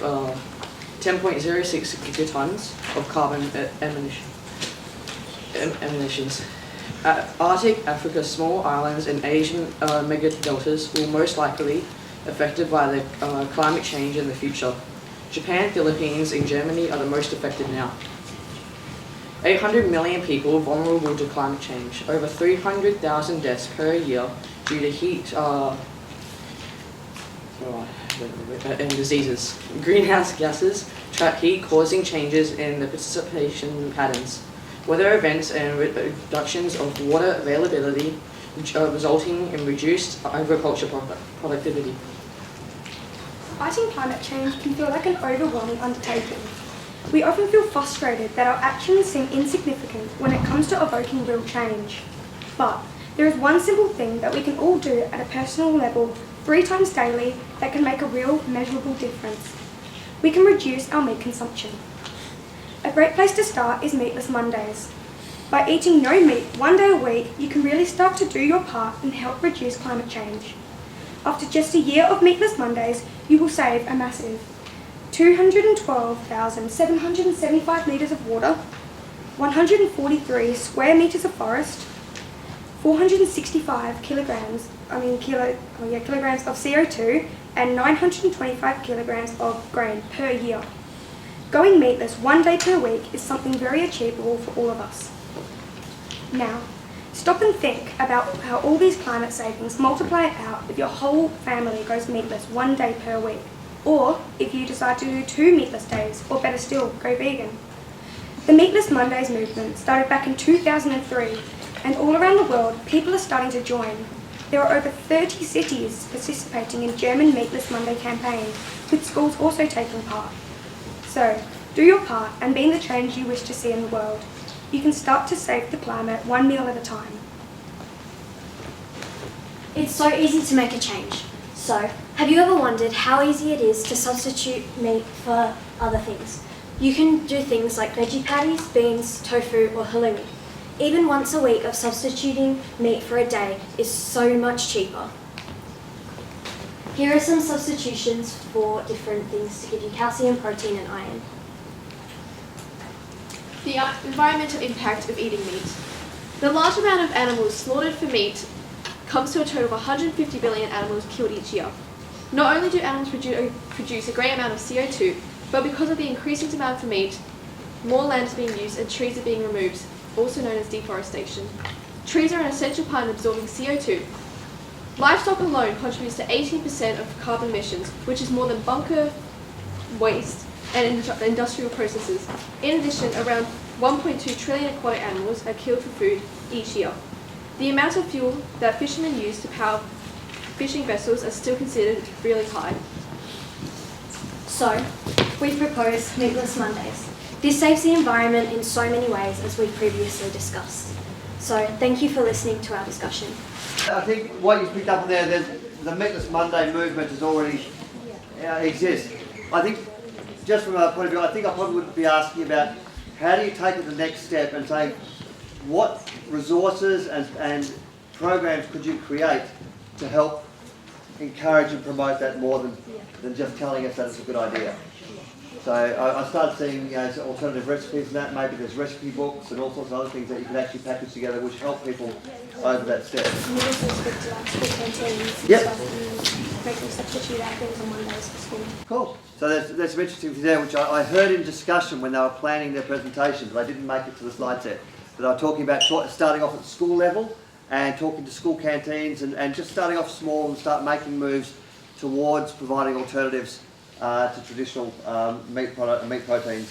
10.06 gigatons of carbon emissions. Arctic, Africa, small islands and Asian megadeltas will most likely affected by the climate change in the future. Japan, Philippines and Germany are the most affected now. 800 million people vulnerable to climate change. Over 300,000 deaths per year due to heat and diseases. Greenhouse gases trap heat, causing changes in the precipitation patterns, weather events and reductions of water availability, resulting in reduced agriculture productivity. Fighting climate change can feel like an overwhelming undertaking. We often feel frustrated that our actions seem insignificant when it comes to evoking real change. But there is one simple thing that we can all do at a personal level 3 times daily that can make a real, measurable difference. we can reduce our meat consumption. A great place to start is Meatless Mondays. By eating no meat one day a week, you can really start to do your part and help reduce climate change. After just a year of Meatless Mondays, you will save a massive 212,775 litres of water, 143 square metres of forest, 465 kilograms of CO2 and 925 kilograms of grain per year. Going meatless one day per week is something very achievable for all of us. Now, stop and think about how all these climate savings multiply out if your whole family goes meatless one day per week, or if you decide to do 2 meatless days, or better still, go vegan. The Meatless Mondays movement started back in 2003, and all around the world, people are starting to join. There are over 30 cities participating in German Meatless Monday campaign, with schools also taking part. So, do your part and be the change you wish to see in the world. You can start to save the climate one meal at a time. It's so easy to make a change. So, have you ever wondered how easy it is to substitute meat for other things? You can do things like veggie patties, beans, tofu or halloumi. Even once a week of substituting meat for a day is so much cheaper. Here are some substitutions for different things to give you calcium, protein and iron. The environmental impact of eating meat. The large amount of animals slaughtered for meat comes to a total of 150 billion animals killed each year. Not only do animals produce a great amount of CO2, but because of the increasing demand for meat, more land is being used and trees are being removed, also known as deforestation. Trees are an essential part in absorbing CO2. Livestock alone contributes to 18% of carbon emissions, which is more than bunker waste and industrial processes. In addition, around 1.2 trillion aquatic animals are killed for food each year. The amount of fuel that fishermen use to power fishing vessels are still considered really high. So, we propose Meatless Mondays. This saves the environment in so many ways as we previously discussed. So, thank you for listening to our discussion. I think what you picked up on there, the Meatless Monday movement has already exists. I think, just from our point of view, I think I probably would be asking about how do you take it the next step and say what resources and programs could you create to help encourage and promote that more than just telling us that it's a good idea. So I started seeing alternative recipes and that. Maybe there's recipe books and all sorts of other things that you can actually package together which help people over that step. You also speak to like school canteens and Yep. stuff and make them substitute out things on Mondays for school. Cool. So there's some interesting things there which I heard in discussion when they were planning their presentations, but I didn't make it to the slide set. But they were talking about starting off at school level and talking to school canteens and just starting off small and start making moves towards providing alternatives to traditional meat proteins.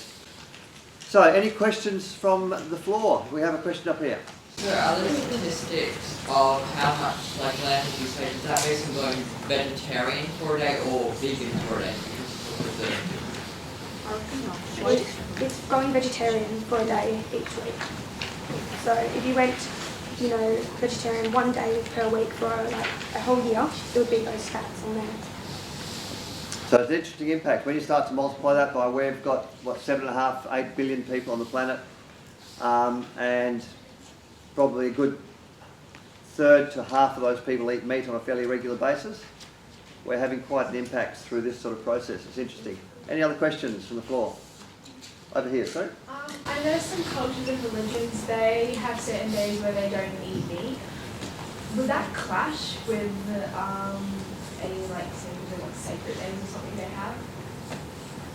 So, any questions from the floor? We have a question up here. So, are there statistics of how much land would you say, is that based on going vegetarian for a day or vegan for a day? It's going vegetarian for a day each week. So if you went, vegetarian one day per week for like a whole year, it would be those stats on there. So it's an interesting impact. When you start to multiply that by we've got, 7.5, 8 billion people on the planet, and probably a good third to half of those people eat meat on a fairly regular basis, we're having quite an impact through this sort of process. It's interesting. Any other questions from the floor? Over here, sorry. I know some cultures and religions, they have certain days where they don't eat meat. Would that clash with any sacred days or something they have?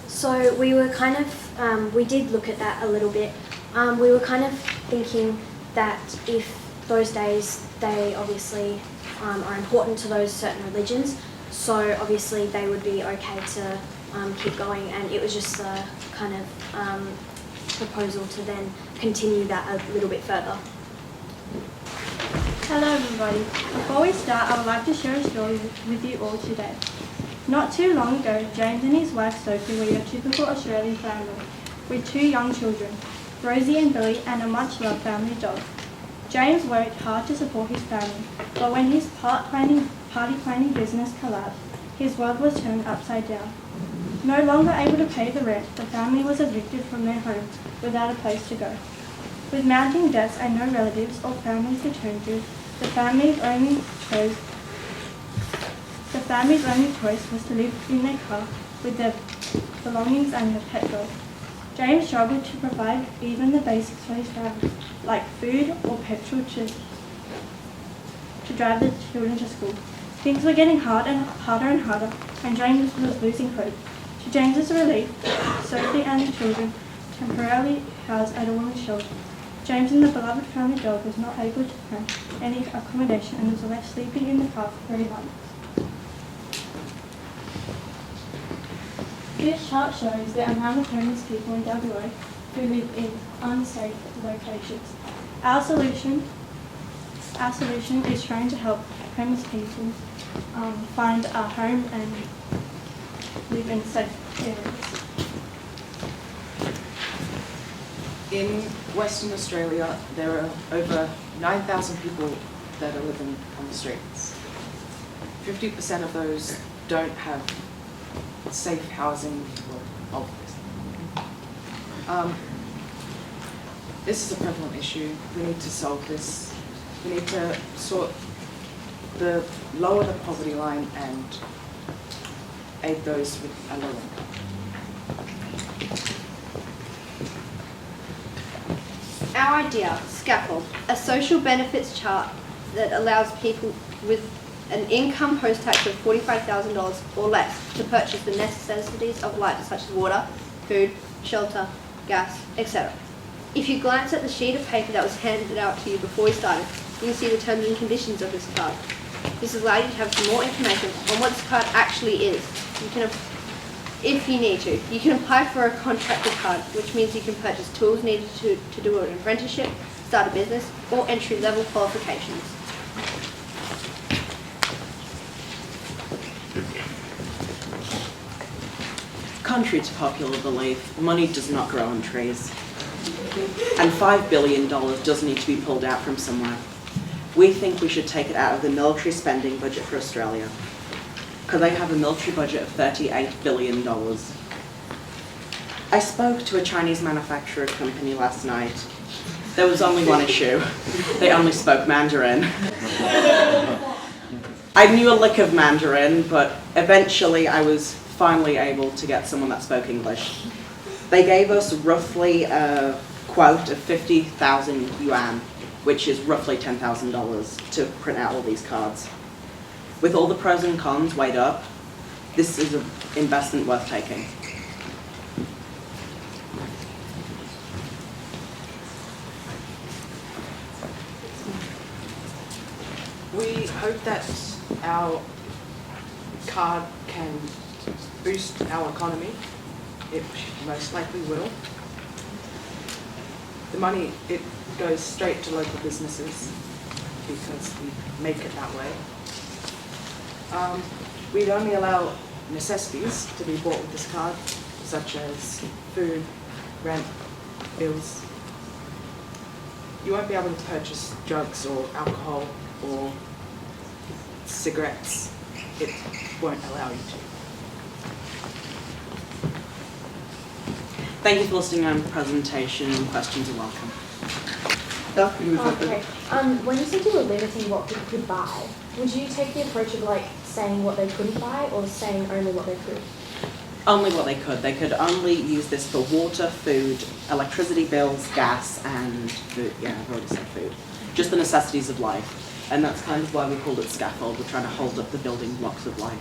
So we were kind of, we did look at that a little bit. We were kind of thinking that if those days, they obviously are important to those certain religions, so obviously they would be okay to keep going, and it was just a kind of proposal to then continue that a little bit further. Hello everybody. Before we start, I would like to share a story with you all today. Not too long ago, James and his wife Sophie were your typical Australian family, with 2 young children, Rosie and Billy, and a much-loved family dog. James worked hard to support his family, but when his party planning business collapsed, his world was turned upside down. No longer able to pay the rent, the family was evicted from their home without a place to go. With mounting debts and no relatives or families to turn to, the family's only choice was to live in their car with their belongings and their pet dog. James struggled to provide even the basics for his family, like food or petrol to drive the children to school. Things were getting harder and harder, and James was losing hope. To James's relief, Sophie and the children temporarily housed at a women's shelter. James and the beloved family dog was not able to find any accommodation and was left sleeping in the car for 3 months. This chart shows the amount of homeless people in WA who live in unsafe locations. Our solution is trying to help homeless people find a home and live in safe areas. In Western Australia, there are over 9,000 people that are living on the streets. 50% of those don't have safe housing or this is a prevalent issue. We need to solve this. We need to lower the poverty line and aid those with a low income. Our idea, Scaffold, a social benefits chart that allows people with an income post-tax of $45,000 or less to purchase the necessities of life such as water, food, shelter, gas, etc. If you glance at the sheet of paper that was handed out to you before we started, you can see the terms and conditions of this card. This will allow you to have some more information on what this card actually is. You can, if you need to, you can apply for a contractor card, which means you can purchase tools needed to do an apprenticeship, start a business, or entry-level qualifications. Contrary to popular belief, money does not grow on trees. And $5 billion does need to be pulled out from somewhere. We think we should take it out of the military spending budget for Australia, because they have a military budget of $38 billion. I spoke to a Chinese manufacturer company last night. There was only one issue. They only spoke Mandarin. I knew a lick of Mandarin, but eventually I was finally able to get someone that spoke English. They gave us roughly a quote of 50,000 yuan, which is roughly $10,000 to print out all these cards. With all the pros and cons weighed up, this is an investment worth taking. We hope that our card can boost our economy. It most likely will. The money, it goes straight to local businesses because we make it that way. We'd only allow necessities to be bought with this card, such as food, rent, bills. You won't be able to purchase drugs or alcohol or cigarettes. It won't allow you to. Thank you for listening to my presentation. Questions are welcome. Okay. When you said you were limiting what people could buy, would you take the approach of like saying what they couldn't buy or saying only what they could? Only what they could. They could only use this for water, food, electricity bills, gas, and food. Yeah, I've already said food. Just the necessities of life. And that's kind of why we called it Scaffold. We're trying to hold up the building blocks of life.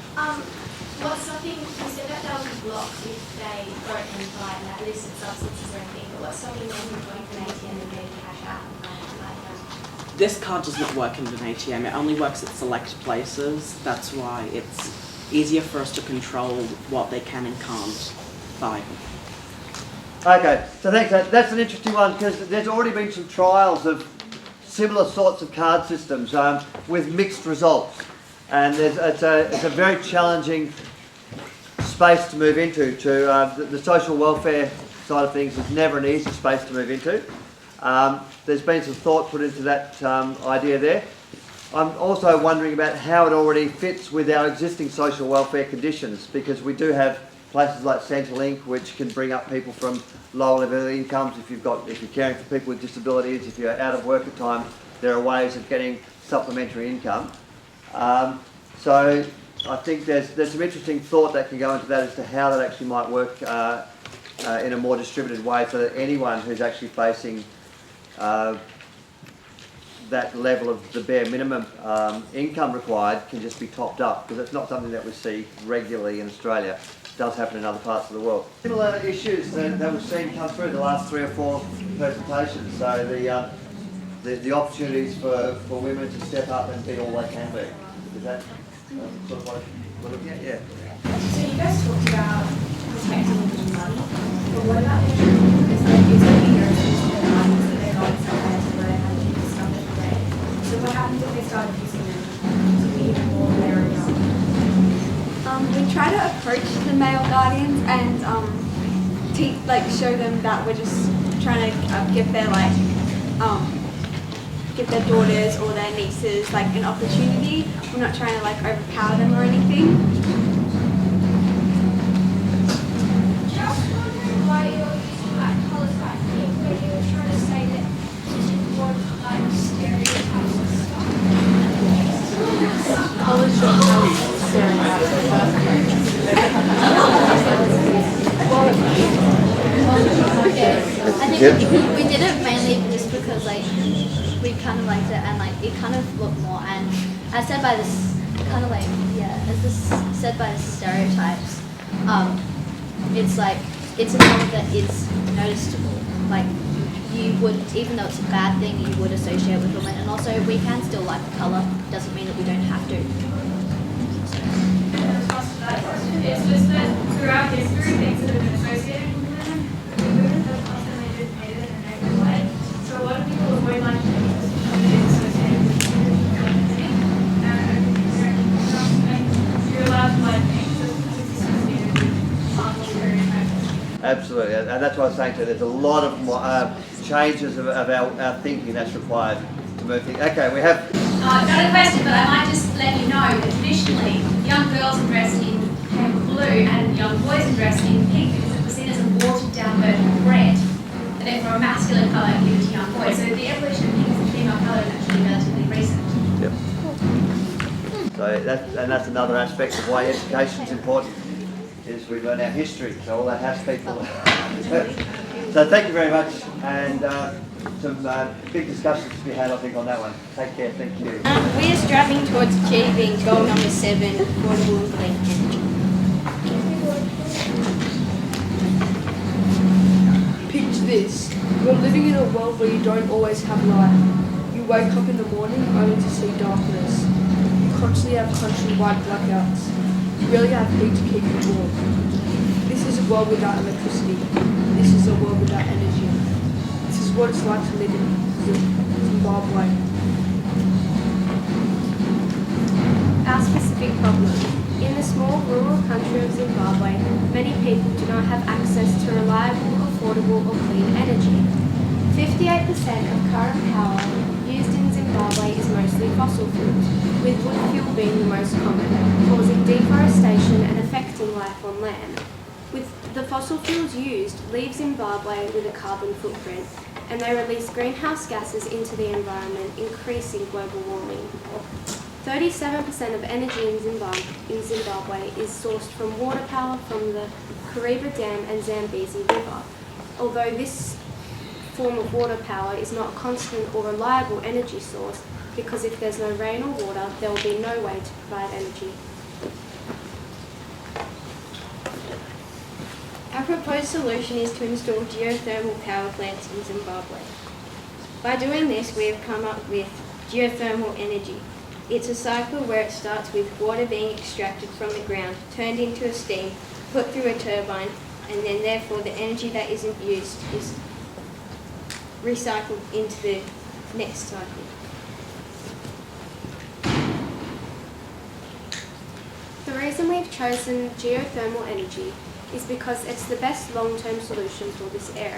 What's something, you said that they'll be blocked if they don't imply that illicit substances or anything, but what's something that you're going to an ATM and getting cash out and like that? This card does not work in an ATM. It only works at select places. That's why it's easier for us to control what they can and can't buy. Okay, so thanks. That's an interesting one because there's already been some trials of similar sorts of card systems with mixed results. And it's a very challenging space to move into. The social welfare side of things is never an easy space to move into. There's been some thought put into that idea there. I'm also wondering about how it already fits with our existing social welfare conditions, because we do have places like Centrelink, which can bring up people from lower level incomes. If you're caring for people with disabilities, if you're out of work at times, there are ways of getting supplementary income. So I think there's some interesting thought that can go into that as to how that actually might work in a more distributed way, so that anyone who's actually facing that level of the bare minimum income required can just be topped up, because it's not something that we see regularly in Australia. It does happen in other parts of the world. Similar issues that we've seen come through the last 3 or 4 presentations. So the opportunities for women to step up and be all they can be. Is that sort of what we're looking at? Yeah. So you guys talked about protecting money, but what about the is there going to be nurses that they're not somewhere to learn how to do stuff every day? So what happens if they start using them to be even more aware of young? We try to approach the male guardians and show them that we're just trying to give their daughters or their nieces an opportunity. We're not trying to overpower them or anything. Just wondering why you're using colours like pink when you were trying to say that you want stereotypes and stuff. Colours don't help stereotypes in the first place. I think we did it mainly just because we kind of liked it, and it kind of looked more, and as said by this kind of as this said by the stereotypes, it's a colour that is noticeable. You would, even though it's a bad thing, you would associate with women, and also we can still like the colour. Doesn't mean that we don't have to. It's just that throughout history, things that have been associated with women have constantly been painted in a negative light. So a lot of people avoid things associated with women. And you're allowed to like things that are associated with harmful stereotypes. Absolutely, and that's what I was saying. So there's a lot of changes of our thinking that's required to move things. Okay, we have. Not a question, but I might just let you know that traditionally young girls are dressed in blue and young boys are dressed in pink because it was seen as a watered down version of red, and therefore a masculine colour given to young boys. So the evolution of pink as a female colour is actually relatively recent. Yep. So that's another aspect of why education is important, is we learn our history. So all that has people. So thank you very much, and some big discussions to be had, I think, on that one. Take care, thank you. We are striving towards achieving goal number 7, affordable and clean energy. Picture this. You're living in a world where you don't always have light. You wake up in the morning only to see darkness. You constantly have countrywide blackouts. You really have heat to keep you warm. This is a world without electricity. This is a world without energy. This is what it's like to live in Zimbabwe. Our specific problem. In the small rural country of Zimbabwe, many people do not have access to reliable, affordable or clean energy. 58% of current power used in Zimbabwe is mostly fossil fuels, with wood fuel being the most common, causing deforestation and affecting life on land. With the fossil fuels used, leave Zimbabwe with a carbon footprint, and they release greenhouse gases into the environment, increasing global warming. 37% of energy in Zimbabwe is sourced from water power from the Kariba Dam and Zambezi River. Although this form of water power is not a constant or reliable energy source, because if there's no rain or water, there will be no way to provide energy. Our proposed solution is to install geothermal power plants in Zimbabwe. By doing this, we have come up with geothermal energy. It's a cycle where it starts with water being extracted from the ground, turned into a steam, put through a turbine, and then therefore the energy that isn't used is recycled into the next cycle. The reason we've chosen geothermal energy is because it's the best long-term solution for this area.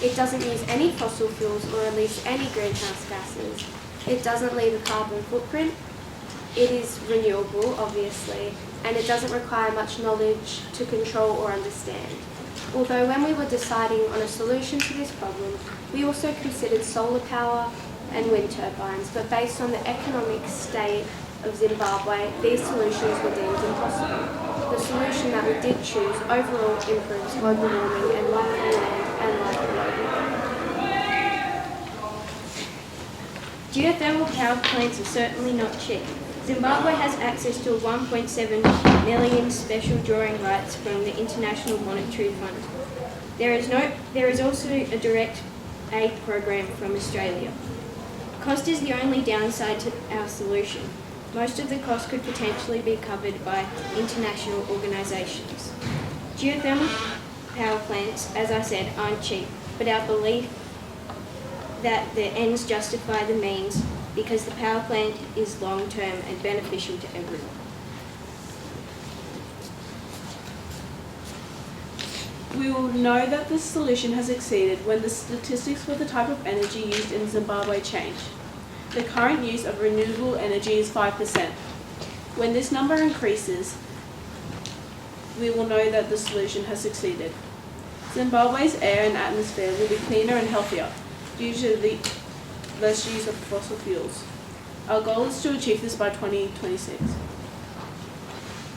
It doesn't use any fossil fuels or release any greenhouse gases. It doesn't leave a carbon footprint. It is renewable, obviously, and it doesn't require much knowledge to control or understand. Although when we were deciding on a solution to this problem, we also considered solar power and wind turbines, but based on the economic state of Zimbabwe, these solutions were deemed impossible. The solution that we did choose overall improves global warming and life on land and life globally. Geothermal power plants are certainly not cheap. Zimbabwe has access to 1.7 million special drawing rights from the International Monetary Fund. There is also a direct aid program from Australia. Cost is the only downside to our solution. Most of the cost could potentially be covered by international organisations. Geothermal power plants, as I said, aren't cheap, but our belief that the ends justify the means because the power plant is long-term and beneficial to everyone. We will know that this solution has succeeded when the statistics for the type of energy used in Zimbabwe change. The current use of renewable energy is 5%. When this number increases, we will know that the solution has succeeded. Zimbabwe's air and atmosphere will be cleaner and healthier due to the less use of fossil fuels. Our goal is to achieve this by 2026.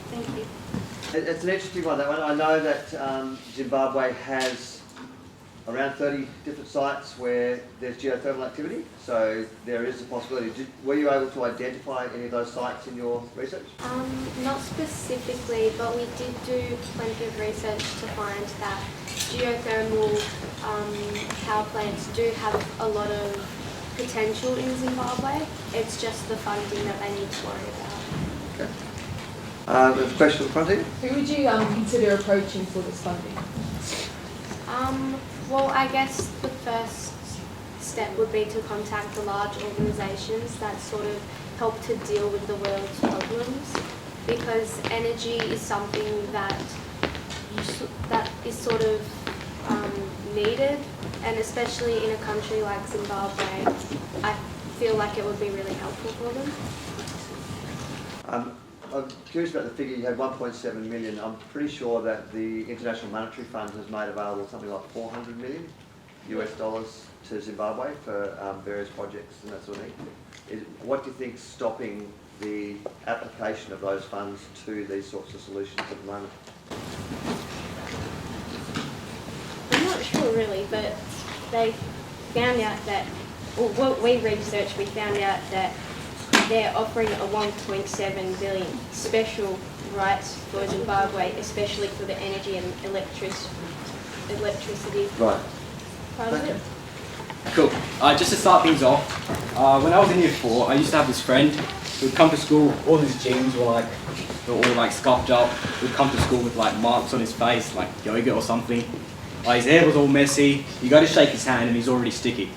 Thank you. It's an interesting one, that one. I know that Zimbabwe has around 30 different sites where there's geothermal activity, so there is a possibility. Were you able to identify any of those sites in your research? Not specifically, but we did do plenty of research to find that geothermal power plants do have a lot of potential in Zimbabwe. It's just the funding that they need to worry about. Okay. There's a question in front here. Who would you consider approaching for this funding? Well, I guess the first step would be to contact the large organisations that sort of help to deal with the world's problems, because energy is something that is sort of needed, and especially in a country like Zimbabwe, I feel like it would be really helpful for them. I'm curious about the figure. You had 1.7 million. I'm pretty sure that the International Monetary Fund has made available something like 400 million US dollars to Zimbabwe for various projects and that sort of thing. What do you think is stopping the application of those funds to these sorts of solutions at the moment? I'm not sure really, but they found out that, well, what we researched, we found out that they're offering a 1.7 billion special rights for Zimbabwe, especially for the energy and electricity right. part of it. Cool. Just to start things off, when I was in year 4, I used to have this friend who would come to school, all his jeans were all scuffed up. He would come to school with like marks on his face, like yoga or something. His hair was all messy. You go to shake his hand and he's already sticky.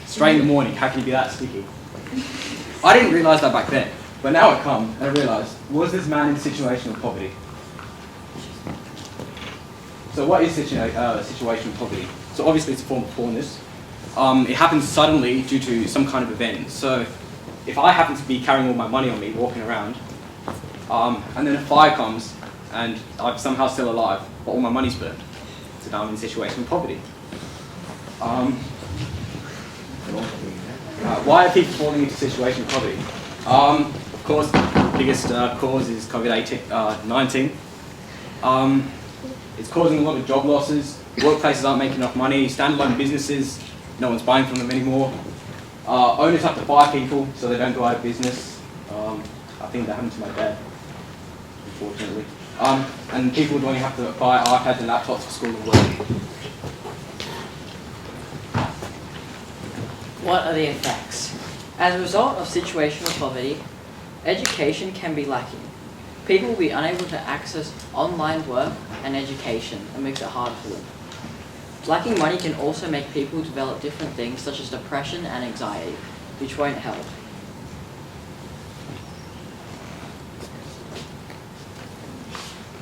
Straight in the morning, how can he be that sticky? I didn't realise that back then, but now I come and I realise, was this man in a situation of poverty? So what is situation of poverty? So obviously it's a form of poorness. It happens suddenly due to some kind of event. So if I happen to be carrying all my money on me, walking around, and then a fire comes and I'm somehow still alive, but all my money's burned. So now I'm in a situation of poverty. Why are people falling into a situation of poverty? Of course, the biggest cause is COVID-19. It's causing a lot of job losses. Workplaces aren't making enough money. Standalone businesses, no one's buying from them anymore. Owners have to fire people so they don't go out of business. I think that happened to my dad, unfortunately. And people don't have to buy iPads and laptops for school and work. What are the effects? As a result of situational poverty, education can be lacking. People will be unable to access online work and education and makes it hard for them. Lacking money can also make people develop different things such as depression and anxiety, which won't help.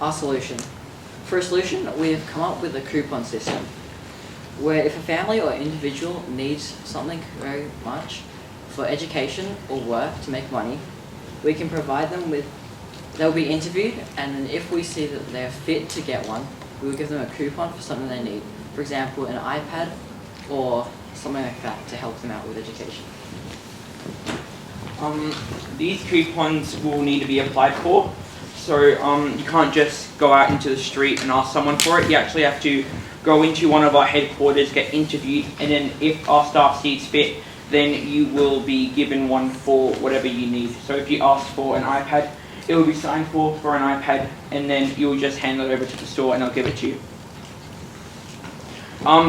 Our solution. For a solution, we have come up with a coupon system, where if a family or individual needs something very much for education or work to make money, we can provide them with They'll be interviewed, and if we see that they're fit to get one, we will give them a coupon for something they need. For example, an iPad or something like that to help them out with education. These coupons will need to be applied for. So you can't just go out into the street and ask someone for it. You actually have to go into one of our headquarters, get interviewed, and then if our staff sees fit, then you will be given one for whatever you need. So if you ask for an iPad, it will be signed for an iPad, and then you'll just hand it over to the store and they'll give it to you.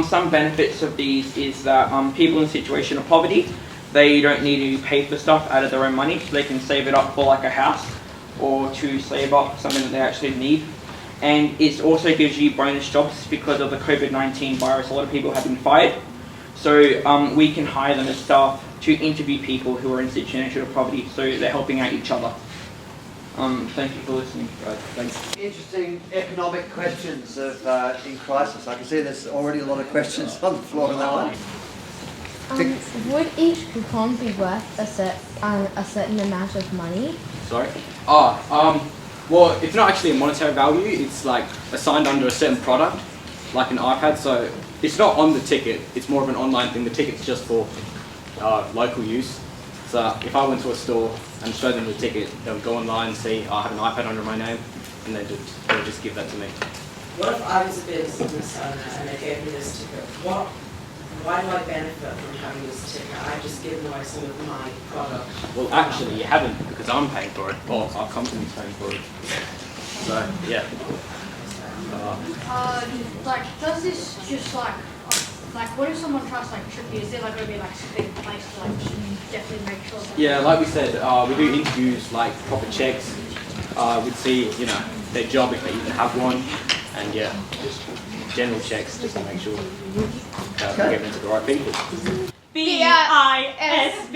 Some benefits of these is that people in a situation of poverty, they don't need to pay for stuff out of their own money, so they can save it up for like a house or to save up something that they actually need. And it also gives you bonus jobs because of the COVID-19 virus. A lot of people have been fired. So we can hire them as staff to interview people who are in situation of poverty, so they're helping out each other. Thank you for listening, guys. Thanks. Interesting economic questions of in crisis. I can see there's already a lot of questions on the floor on that one. Would each coupon be worth a certain amount of money? Sorry? Well, it's not actually a monetary value, it's like assigned under a certain product, like an iPad, so it's not on the ticket, it's more of an online thing. The ticket's just for local use. So if I went to a store and showed them the ticket, they would go online and see I have an iPad under my name, and they'll just give that to me. What if I was a business owner and they gave me this ticket? Why do I benefit from having this ticket? I've just given away some of my product. Well, actually, you haven't, because I'm paying for it, or our company's paying for it. So, yeah. Does this just like, what if someone tries to trick you? Is there going to be a specific place to definitely make sure that... Yeah, like we said, we do interviews, proper checks. We'd see, their job if they even have one, and yeah, just general checks just to make sure we're giving it to the right people. BISB,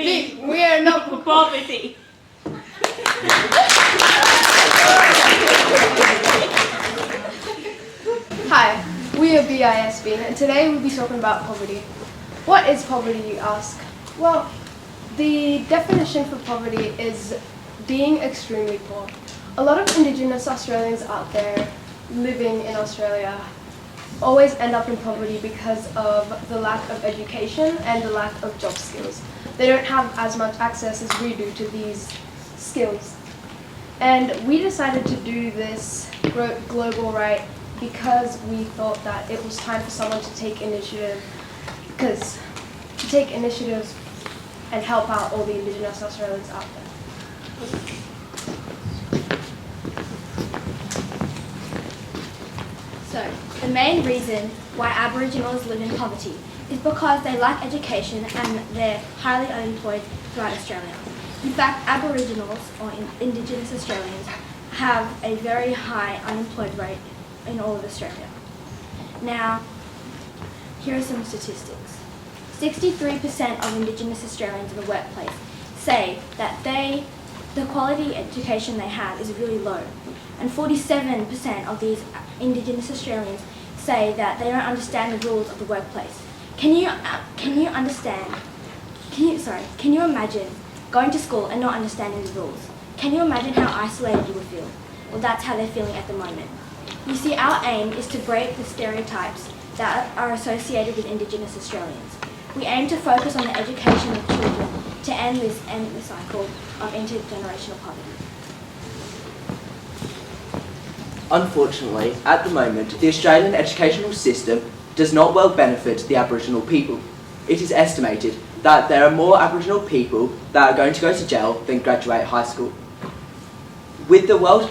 we are not for poverty. Hi, we are BISB, and today we'll be talking about poverty. What is poverty, you ask? Well, the definition for poverty is being extremely poor. A lot of Indigenous Australians out there living in Australia always end up in poverty because of the lack of education and the lack of job skills. They don't have as much access as we do to these skills. And we decided to do this global right because we thought that it was time for someone to take initiative, and help out all the Indigenous Australians out there. So, the main reason why Aboriginals live in poverty is because they lack education and they're highly unemployed throughout Australia. In fact, Aboriginals, or Indigenous Australians, have a very high unemployed rate in all of Australia. Now, here are some statistics. 63% of Indigenous Australians in the workplace say that the quality education they have is really low. And 47% of these Indigenous Australians say that they don't understand the rules of the workplace. Can you imagine going to school and not understanding the rules? Can you imagine how isolated you would feel? Well, that's how they're feeling at the moment. You see, our aim is to break the stereotypes that are associated with Indigenous Australians. We aim to focus on the education of children to end the cycle of intergenerational poverty. Unfortunately, at the moment, the Australian educational system does not well benefit the Aboriginal people. It is estimated that there are more Aboriginal people that are going to go to jail than graduate high school. With the world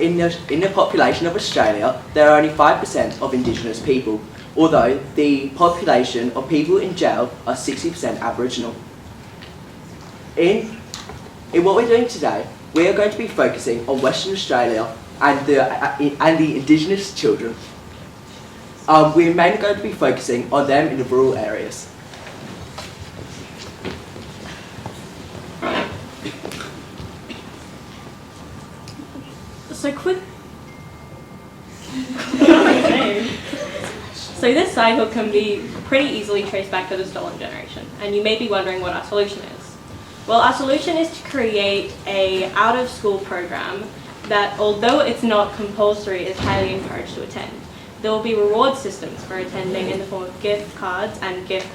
in the population of Australia, there are only 5% of Indigenous people, although the population of people in jail are 60% Aboriginal. In what we're doing today, we are going to be focusing on Western Australia and the Indigenous children. We're mainly going to be focusing on them in the rural areas. So this cycle can be pretty easily traced back to the stolen generation, and you may be wondering what our solution is. Well, our solution is to create a out-of-school program that although it's not compulsory, it's highly encouraged to attend. There will be reward systems for attending in the form of gift cards and gift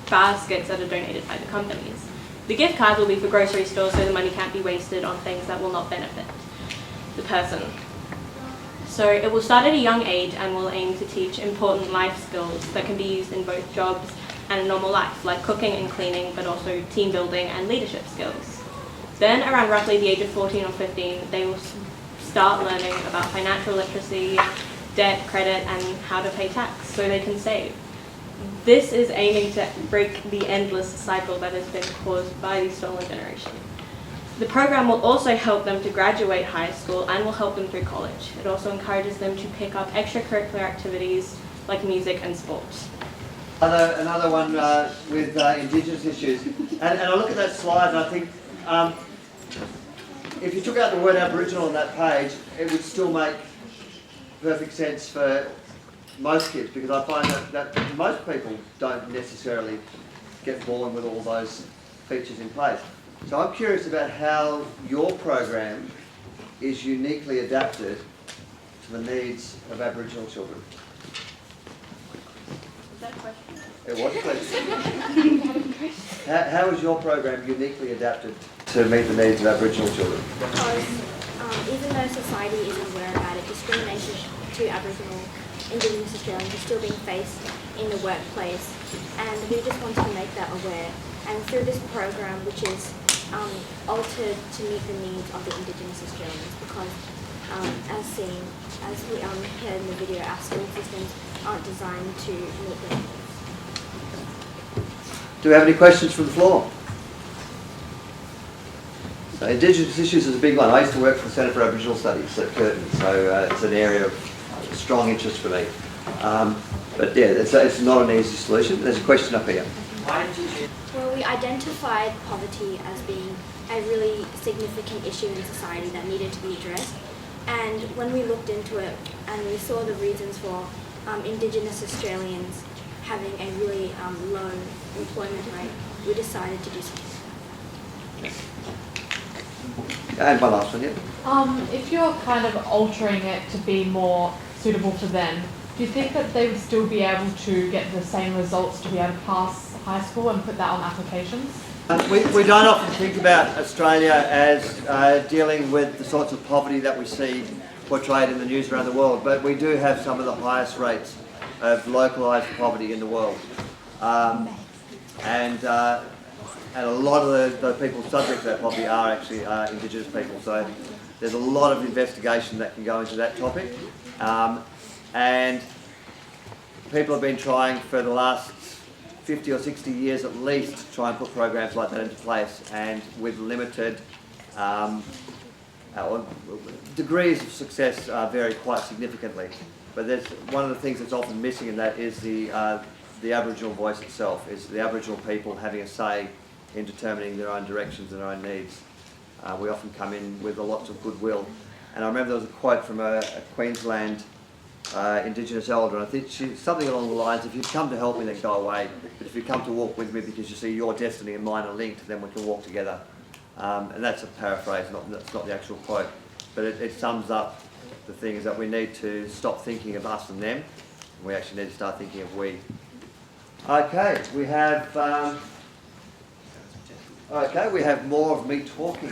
baskets that are donated by the companies. The gift cards will be for grocery stores, so the money can't be wasted on things that will not benefit the person. So it will start at a young age and will aim to teach important life skills that can be used in both jobs and a normal life, like cooking and cleaning, but also team building and leadership skills. Then around roughly the age of 14 or 15, they will start learning about financial literacy, debt, credit, and how to pay tax so they can save. This is aiming to break the endless cycle that has been caused by the stolen generation. The program will also help them to graduate high school and will help them through college. It also encourages them to pick up extracurricular activities like music and sports. Another one with Indigenous issues. And I look at that slide and I think if you took out the word Aboriginal on that page, it would still make perfect sense for most kids, because I find that most people don't necessarily get born with all those features in place. So I'm curious about how your program is uniquely adapted to the needs of Aboriginal children. Was that a question? It was a question. How is your program uniquely adapted to meet the needs of Aboriginal children? Because even though society isn't aware about it, discrimination to Aboriginal Indigenous Australians is still being faced in the workplace, and we just wanted to make that aware. And through this program, which is altered to meet the needs of the Indigenous Australians, because as we heard in the video, our school systems aren't designed to meet their needs. Do we have any questions from the floor? So Indigenous issues is a big one. I used to work for the Centre for Aboriginal Studies at Curtin, so it's an area of strong interest for me. But yeah, it's not an easy solution. There's a question up here. Well, we identified poverty as being a really significant issue in society that needed to be addressed. And when we looked into it and we saw the reasons for Indigenous Australians having a really low employment rate, we decided to do something. And my last one, yeah. If you're kind of altering it to be more suitable for them, do you think that they would still be able to get the same results to be able to pass high school and put that on applications? We don't often think about Australia as dealing with the sorts of poverty that we see portrayed in the news around the world, but we do have some of the highest rates of localised poverty in the world. And a lot of the people subject to that poverty are actually Indigenous people. So there's a lot of investigation that can go into that topic. And people have been trying for the last 50 or 60 years at least to try and put programs like that into place, and with limited degrees of success vary quite significantly. But there's one of the things that's often missing in that is the Aboriginal voice itself, is the Aboriginal people having a say in determining their own directions and their own needs. We often come in with lots of goodwill. And I remember there was a quote from a Queensland Indigenous elder, and I think something along the lines, if you come to help me, then go away. But if you come to walk with me because you see your destiny and mine are linked, then we can walk together. And that's a paraphrase, that's not the actual quote. But it sums up the thing, is that we need to stop thinking of us and them, and we actually need to start thinking of we. Okay, we have more of me talking.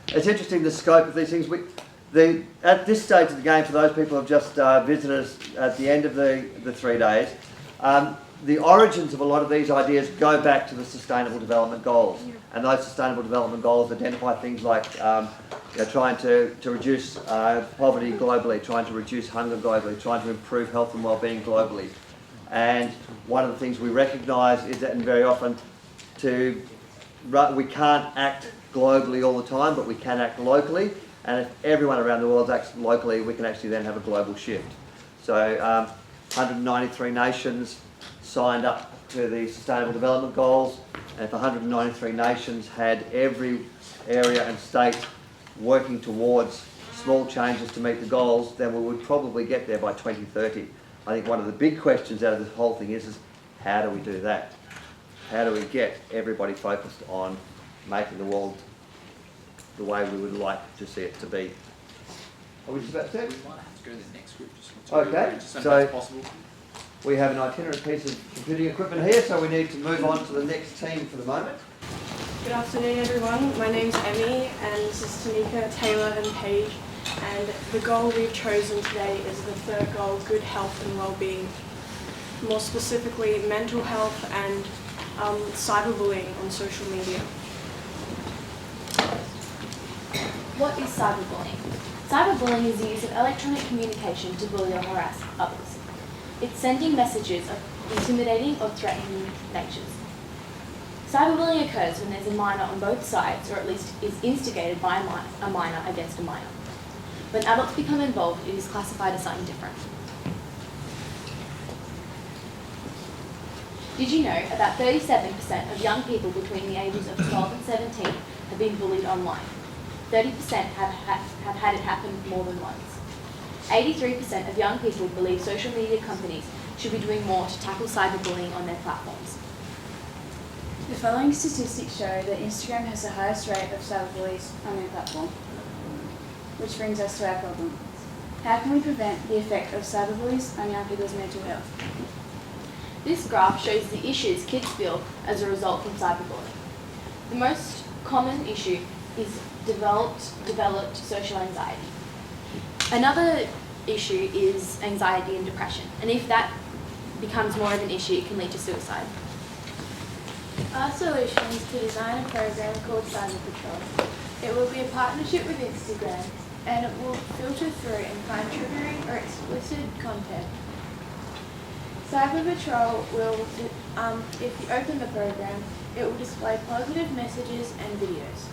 It's interesting, the scope of these things. At this stage of the game, for those people who have just visited us at the end of the 3 days, the origins of a lot of these ideas go back to the Sustainable Development Goals. And those Sustainable Development Goals identify things like trying to reduce poverty globally, trying to reduce hunger globally, trying to improve health and well-being globally. And one of the things we recognise is that, and very often, we can't act globally all the time, but we can act locally. And if everyone around the world acts locally, we can actually then have a global shift. So 193 nations signed up to the Sustainable Development Goals, and if 193 nations had every area and state working towards small changes to meet the goals, then we would probably get there by 2030. I think one of the big questions out of this whole thing is how do we do that? How do we get everybody focused on making the world the way we would like to see it to be. Are we just about set? We might have to go to the next group just Okay, just as so possible. we have an itinerant piece of computing equipment here, so we need to move on to the next team for the moment. Good afternoon, everyone. My name's Emmy, and this is Tanika, Taylor, and Paige. And the goal we've chosen today is the third goal, good health and well-being. More specifically, mental health and cyberbullying on social media. What is cyberbullying? Cyberbullying is the use of electronic communication to bully or harass others. It's sending messages of intimidating or threatening natures. Cyberbullying occurs when there's a minor on both sides, or at least is instigated by a minor against a minor. When adults become involved, it is classified as something different. Did you know about 37% of young people between the ages of 12 and 17 have been bullied online? 30% have had it happen more than once. 83% of young people believe social media companies should be doing more to tackle cyberbullying on their platforms. The following statistics show that Instagram has the highest rate of cyberbullies on their platform. Which brings us to our problem. How can we prevent the effect of cyberbullies on young people's mental health? This graph shows the issues kids feel as a result from cyberbullying. The most common issue is developed social anxiety. Another issue is anxiety and depression, and if that becomes more of an issue, it can lead to suicide. Our solution is to design a program called Cyber Patrol. It will be a partnership with Instagram, and it will filter through and find triggering or explicit content. Cyber Patrol will, if you open the program, it will display positive messages and videos.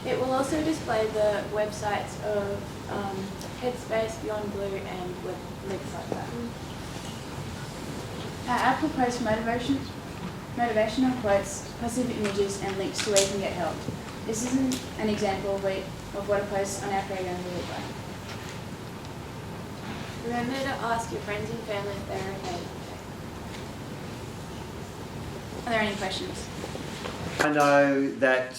It will also display the websites of Headspace, Beyond Blue, and links like that. Our app will post motivational quotes, positive images, and links to where you can get help. This is an example of what a post on our program will look like. Remember to ask your friends and family if they're okay. Are there any questions? I know that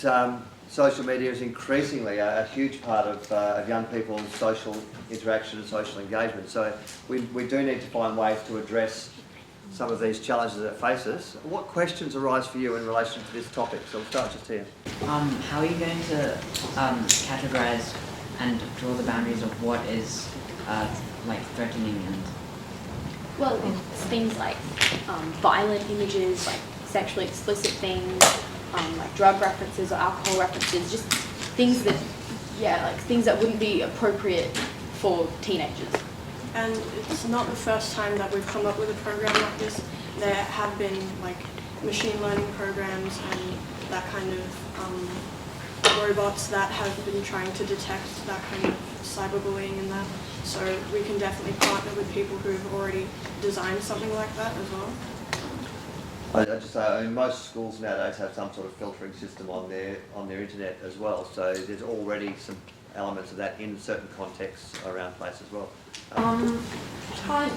social media is increasingly a huge part of young people's social interaction and social engagement. So we do need to find ways to address some of these challenges that face us. What questions arise for you in relation to this topic? So we'll start just here. How are you going to categorize and draw the boundaries of what is like threatening and? Well, it's things like violent images, like sexually explicit things, like drug references or alcohol references, just things that, things that wouldn't be appropriate for teenagers. And it's not the first time that we've come up with a program like this. There have been like machine learning programs and that kind of robots that have been trying to detect that kind of cyberbullying and that. So we can definitely partner with people who've already designed something like that as well. I just say, I mean, most schools nowadays have some sort of filtering system on their internet as well. So there's already some elements of that in certain contexts around place as well.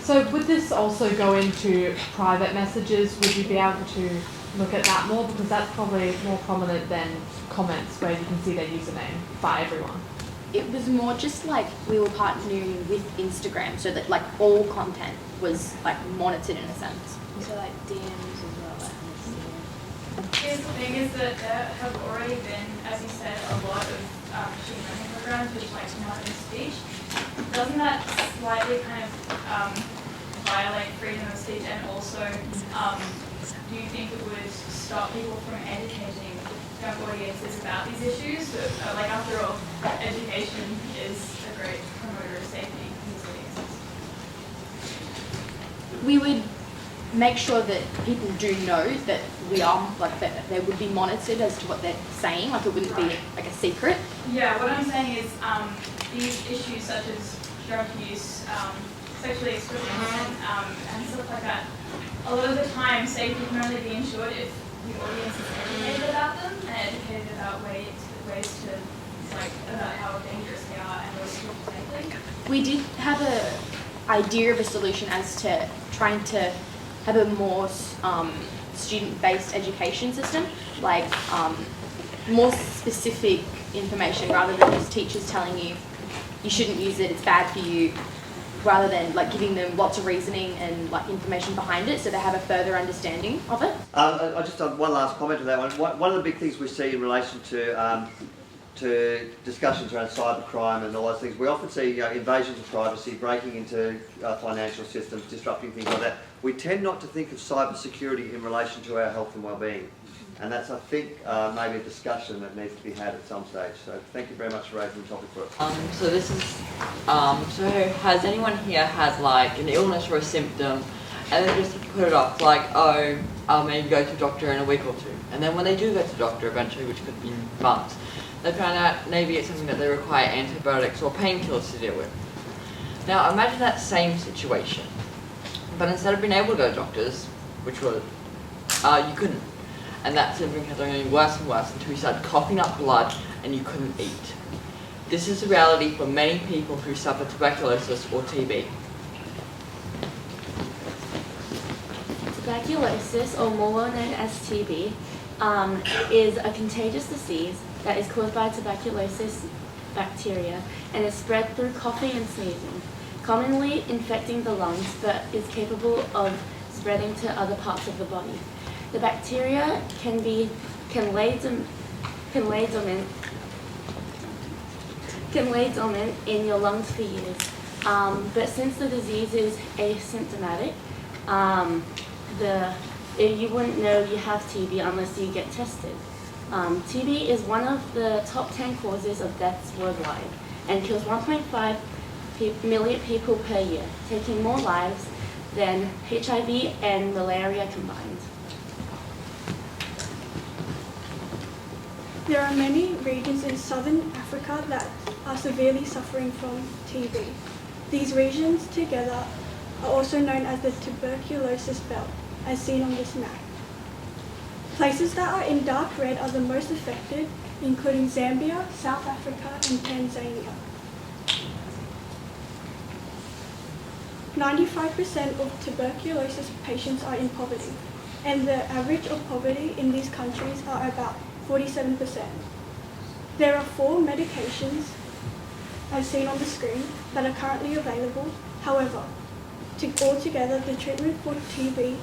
So would this also go into private messages? Would you be able to look at that more? Because that's probably more prominent than comments where you can see their username by everyone. It was more just like we were partnering with Instagram so that like all content was like monitored in a sense. So like DMs as well. Here's the thing is that there have already been, as you said, a lot of machine learning programs which like monitor speech. Doesn't that slightly kind of violate freedom of speech, and also do you think it would stop people from educating young audiences about these issues? Like after all, education is a great promoter of safety in these audiences. We would make sure that people do know that we are, like that they would be monitored as to what they're saying, like it wouldn't be like a secret. Yeah, what I'm saying is these issues such as drug use, sexually explicit and stuff like that, a lot of the time safety can only be ensured if the audience is educated about them and educated about ways to, like, about how dangerous they are and ways to protect them. We did have a idea of a solution as to trying to have a more student-based education system, like more specific information rather than just teachers telling you you shouldn't use it, it's bad for you, rather than like giving them lots of reasoning and like information behind it so they have a further understanding of it. I just have one last comment to that one. One of the big things we see in relation to discussions around cybercrime and all those things, we often see invasions of privacy, breaking into financial systems, disrupting things like that. We tend not to think of cybersecurity in relation to our health and well-being. And that's, I think, maybe a discussion that needs to be had at some stage. So thank you very much for raising the topic for us. So this is, so has anyone here had like an illness or a symptom and then just put it off, like, oh, I'll maybe go to a doctor in a week or two. And then when they do go to the doctor eventually, which could be months, they found out maybe it's something that they require antibiotics or painkillers to deal with. Now imagine that same situation, but instead of being able to go to doctors, which was, you couldn't. And that symptom kept on getting worse and worse until you started coughing up blood and you couldn't eat. This is the reality for many people who suffer tuberculosis or TB. Tuberculosis, or more well known as TB, is a contagious disease that is caused by tuberculosis bacteria and is spread through coughing and sneezing, commonly infecting the lungs but is capable of spreading to other parts of the body. The bacteria can lay dormant in your lungs for years, but since the disease is asymptomatic, you wouldn't know you have TB unless you get tested. TB is one of the top 10 causes of deaths worldwide and kills 1.5 million people per year, taking more lives than HIV and malaria combined. There are many regions in southern Africa that are severely suffering from TB. These regions together are also known as the tuberculosis belt, as seen on this map. Places that are in dark red are the most affected, including Zambia, South Africa, and Tanzania. 95% of tuberculosis patients are in poverty, and the average of poverty in these countries are about 47%. There are 4 medications, as seen on the screen, that are currently available. However, altogether, the treatment for TB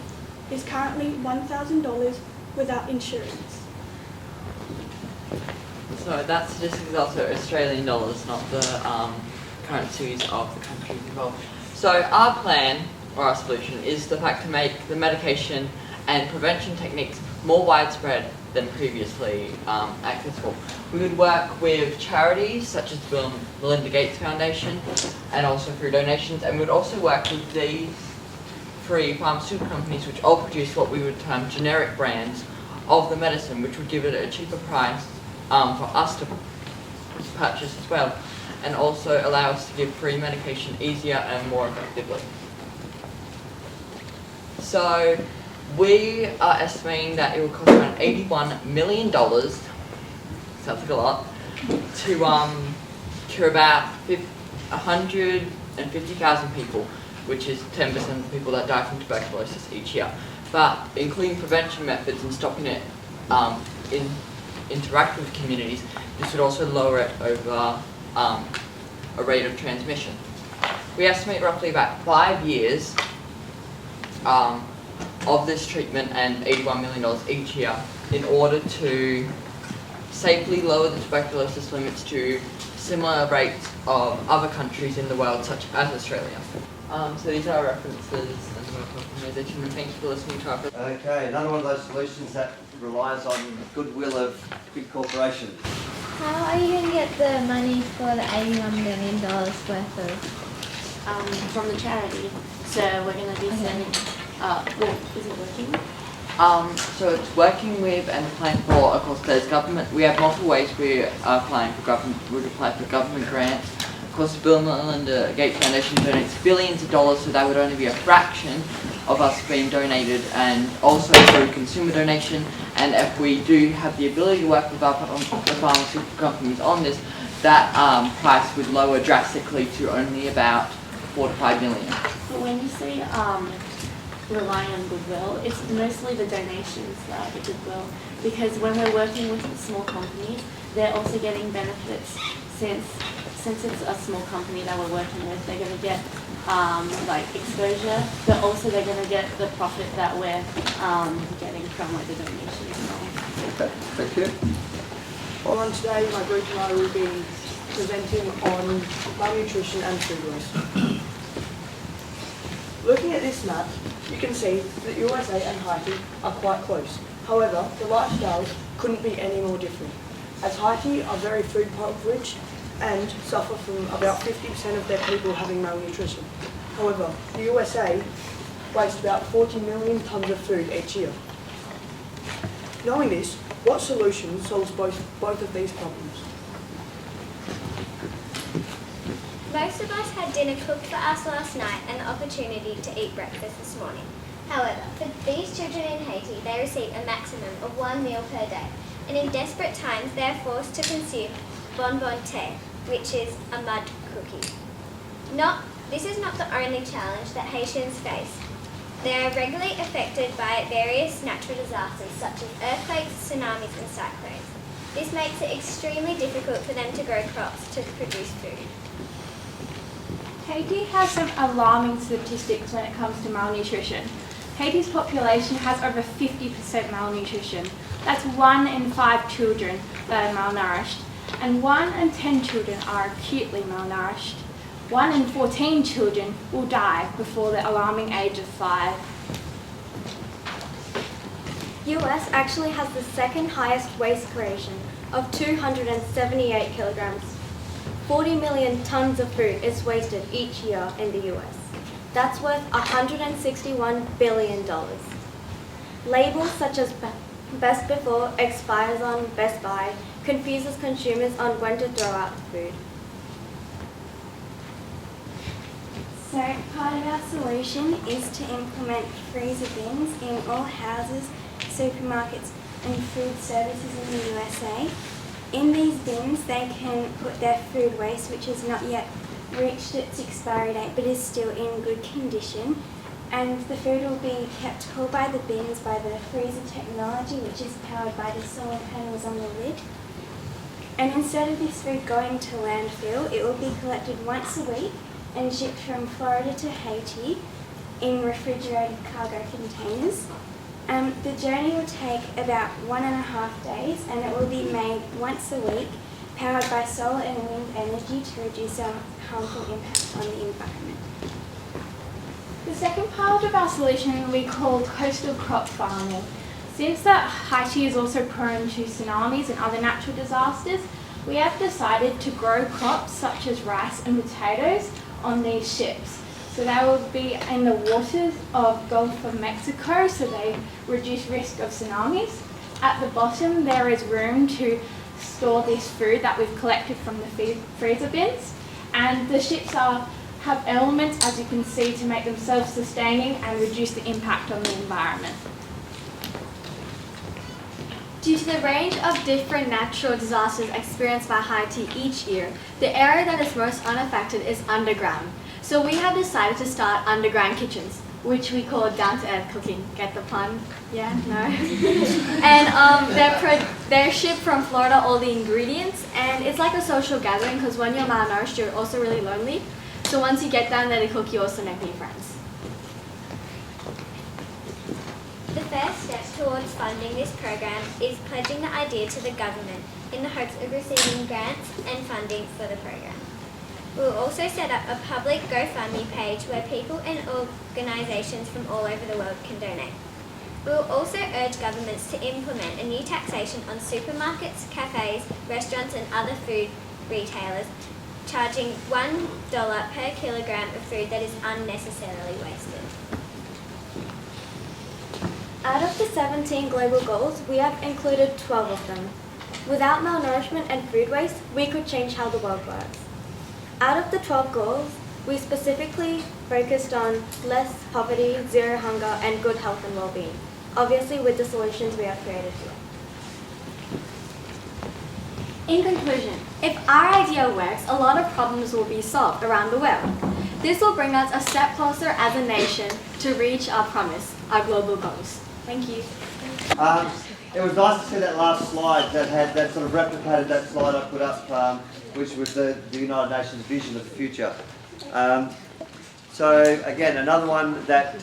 is currently $1,000 without insurance. So that statistic is also Australian dollars, not the currencies of the countries involved. So our plan, or our solution, is the fact to make the medication and prevention techniques more widespread than previously accessible. We would work with charities such as the Bill and Melinda Gates Foundation and also through donations, and we would also work with these 3 pharmaceutical companies which all produce what we would term generic brands of the medicine, which would give it a cheaper price for us to purchase as well, and also allow us to give free medication easier and more effectively. So we are estimating that it will cost around $81 million, sounds like a lot, to cure about 150,000 people, which is 10% of the people that die from tuberculosis each year. But including prevention methods and stopping it interact with communities, this would also lower it over a rate of transmission. We estimate roughly about 5 years of this treatment and $81 million each year in order to safely lower the tuberculosis limits to similar rates of other countries in the world, such as Australia. So these are our references and organisation, and thank you for listening to our presentation. Okay, another one of those solutions that relies on the goodwill of big corporations. How are you going to get the money for the $81 million worth of? From the charity. So we're going to be sending, is it working? So it's working with and applying for, of course, there's government. We have multiple ways we are applying for government. We would apply for government grants. Of course, the Bill and Melinda Gates Foundation donates billions of dollars, so that would only be a fraction of us being donated, and also through consumer donation. And if we do have the ability to work with our pharmaceutical companies on this, that price would lower drastically to only about $4 to $5 million. But when you say relying on goodwill. It's mostly the donations that are the goodwill, because when we're working with small companies, they're also getting benefits since it's a small company that we're working with. They're going to get like exposure, but also they're going to get the profit that we're getting from like the donations and all. Okay, thank you. Well, on today, my group and I will be presenting on malnutrition and food waste. Looking at this map, you can see that USA and Haiti are quite close. However, the lifestyles couldn't be any more different, as Haiti are very food impoverished and suffer from about 50% of their people having malnutrition. However, the USA wastes about 40 million tonnes of food each year. Knowing this, what solution solves both of these problems? Most of us had dinner cooked for us last night and the opportunity to eat breakfast this morning. However, for these children in Haiti, they receive a maximum of 1 meal per day, and in desperate times they are forced to consume bonbon thé, which is a mud cookie. This is not the only challenge that Haitians face. They are regularly affected by various natural disasters such as earthquakes, tsunamis and cyclones. This makes it extremely difficult for them to grow crops to produce food. Haiti has some alarming statistics when it comes to malnutrition. Haiti's population has over 50% malnutrition. That's 1 in 5 children that are malnourished, and 1 in 10 children are acutely malnourished. 1 in 14 children will die before the alarming age of 5. US actually has the second highest waste creation of 278 kilograms. 40 million tons of food is wasted each year in the US. That's worth $161 billion. Labels such as Best Before, Expires On, Best Buy confuses consumers on when to throw out the food. So part of our solution is to implement freezer bins in all houses, supermarkets and food services in the USA. In these bins they can put their food waste, which has not yet reached its expiry date but is still in good condition, and the food will be kept cool by the bins by the freezer technology, which is powered by the solar panels on the lid. And instead of this food going to landfill, it will be collected once a week and shipped from Florida to Haiti in refrigerated cargo containers. The journey will take about 1.5 days, and it will be made once a week, powered by solar and wind energy to reduce our harmful impact on the environment. The second part of our solution we call coastal crop farming. Since that Haiti is also prone to tsunamis and other natural disasters, we have decided to grow crops such as rice and potatoes on these ships. So they will be in the waters of Gulf of Mexico, so they reduce risk of tsunamis. At the bottom there is room to store this food that we've collected from the freezer bins, and the ships have elements, as you can see, to make them self-sustaining and reduce the impact on the environment. Due to the range of different natural disasters experienced by Haiti each year, the area that is most unaffected is underground. So we have decided to start underground kitchens, which we call down-to-earth cooking. Get the pun? Yeah? No? And they're shipped from Florida, all the ingredients, and it's like a social gathering because when you're malnourished, you're also really lonely. So once you get down there to cook, you also make new friends. The first step towards funding this program is pledging the idea to the government in the hopes of receiving grants and funding for the program. We will also set up a public GoFundMe page where people and organisations from all over the world can donate. We will also urge governments to implement a new taxation on supermarkets, cafes, restaurants and other food retailers, charging $1 per kilogram of food that is unnecessarily wasted. Out of the 17 global goals, we have included 12 of them. Without malnourishment and food waste, we could change how the world works. Out of the 12 goals, we specifically focused on less poverty, zero hunger, and good health and well-being, obviously with the solutions we have created here. In conclusion, if our idea works, a lot of problems will be solved around the world. This will bring us a step closer as a nation to reach our promise, our global goals. Thank you. It was nice to see that last slide that sort of replicated that slide I put up, which was the United Nations vision of the future. So again, another one that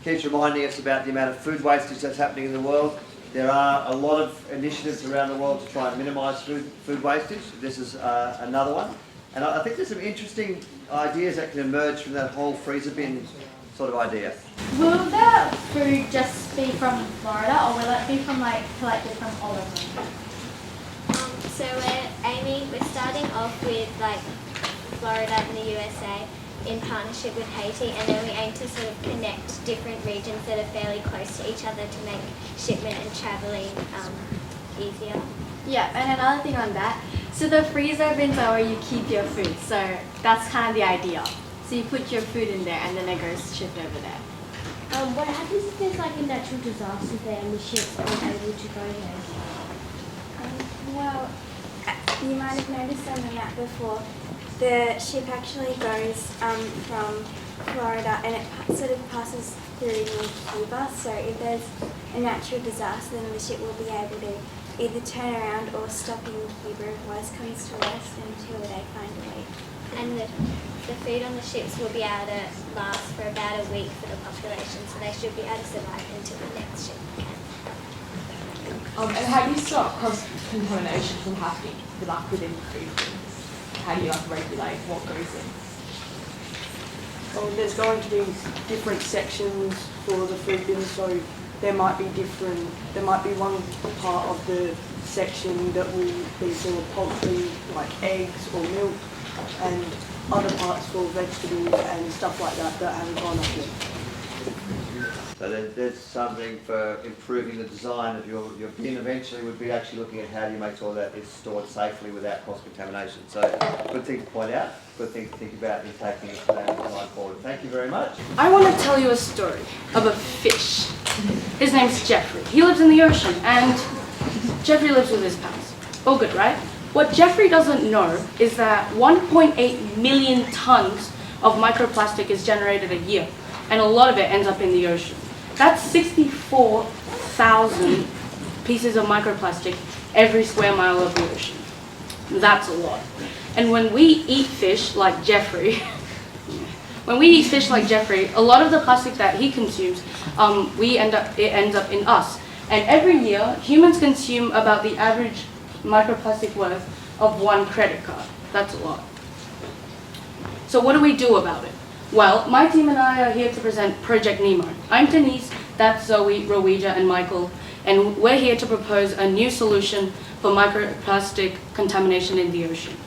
keeps reminding us about the amount of food wastage that's happening in the world. There are a lot of initiatives around the world to try and minimise food wastage. This is another one. And I think there's some interesting ideas that can emerge from that whole freezer bin sort of idea. Will the food just be from Florida, or will it be from collected from all over? So we're starting off with Florida and the USA in partnership with Haiti, and then we aim to sort of connect different regions that are fairly close to each other to make shipment and travelling easier. Yeah, and another thing on that, so the freezer bins are where you keep your food, so that's kind of the idea. So you put your food in there and then it goes shipped over there. What happens if there's a natural disaster there and the ships aren't able to go there? Well, you might have noticed on the map before, the ship actually goes from Florida and it sort of passes through near Cuba. So if there's a natural disaster, then the ship will be able to either turn around or stop in Cuba if worst comes to worst until they find a way. And the food on the ships will be able to last for about a week for the population, so they should be able to survive until the next ship can. And how do you stop cross-contamination from happening within the food bins? How do you regulate what goes in? Well, there's going to be different sections for the food bins, so there might be one part of the section that will be for poultry, like eggs or milk, and other parts for vegetables and stuff like that that haven't gone up yet. So there's something for improving the design of your bin. Eventually we'd be actually looking at how do you make sure that it's stored safely without cross-contamination. So good thing to point out, good thing to think about in taking that design forward. Thank you very much. I want to tell you a story of a fish. His name's Jeffrey. He lives in the ocean, and Jeffrey lives with his pals. All good, right? What Jeffrey doesn't know is that 1.8 million tons of microplastic is generated a year, and a lot of it ends up in the ocean. That's 64,000 pieces of microplastic every square mile of the ocean. That's a lot. And when we eat fish like Jeffrey, a lot of the plastic that he consumes, it ends up in us. And every year, humans consume about the average microplastic worth of one credit card. That's a lot. So what do we do about it? Well, my team and I are here to present Project Nemo. I'm Denise, that's Zoe, Rowija, and Michael, and we're here to propose a new solution for microplastic contamination in the ocean.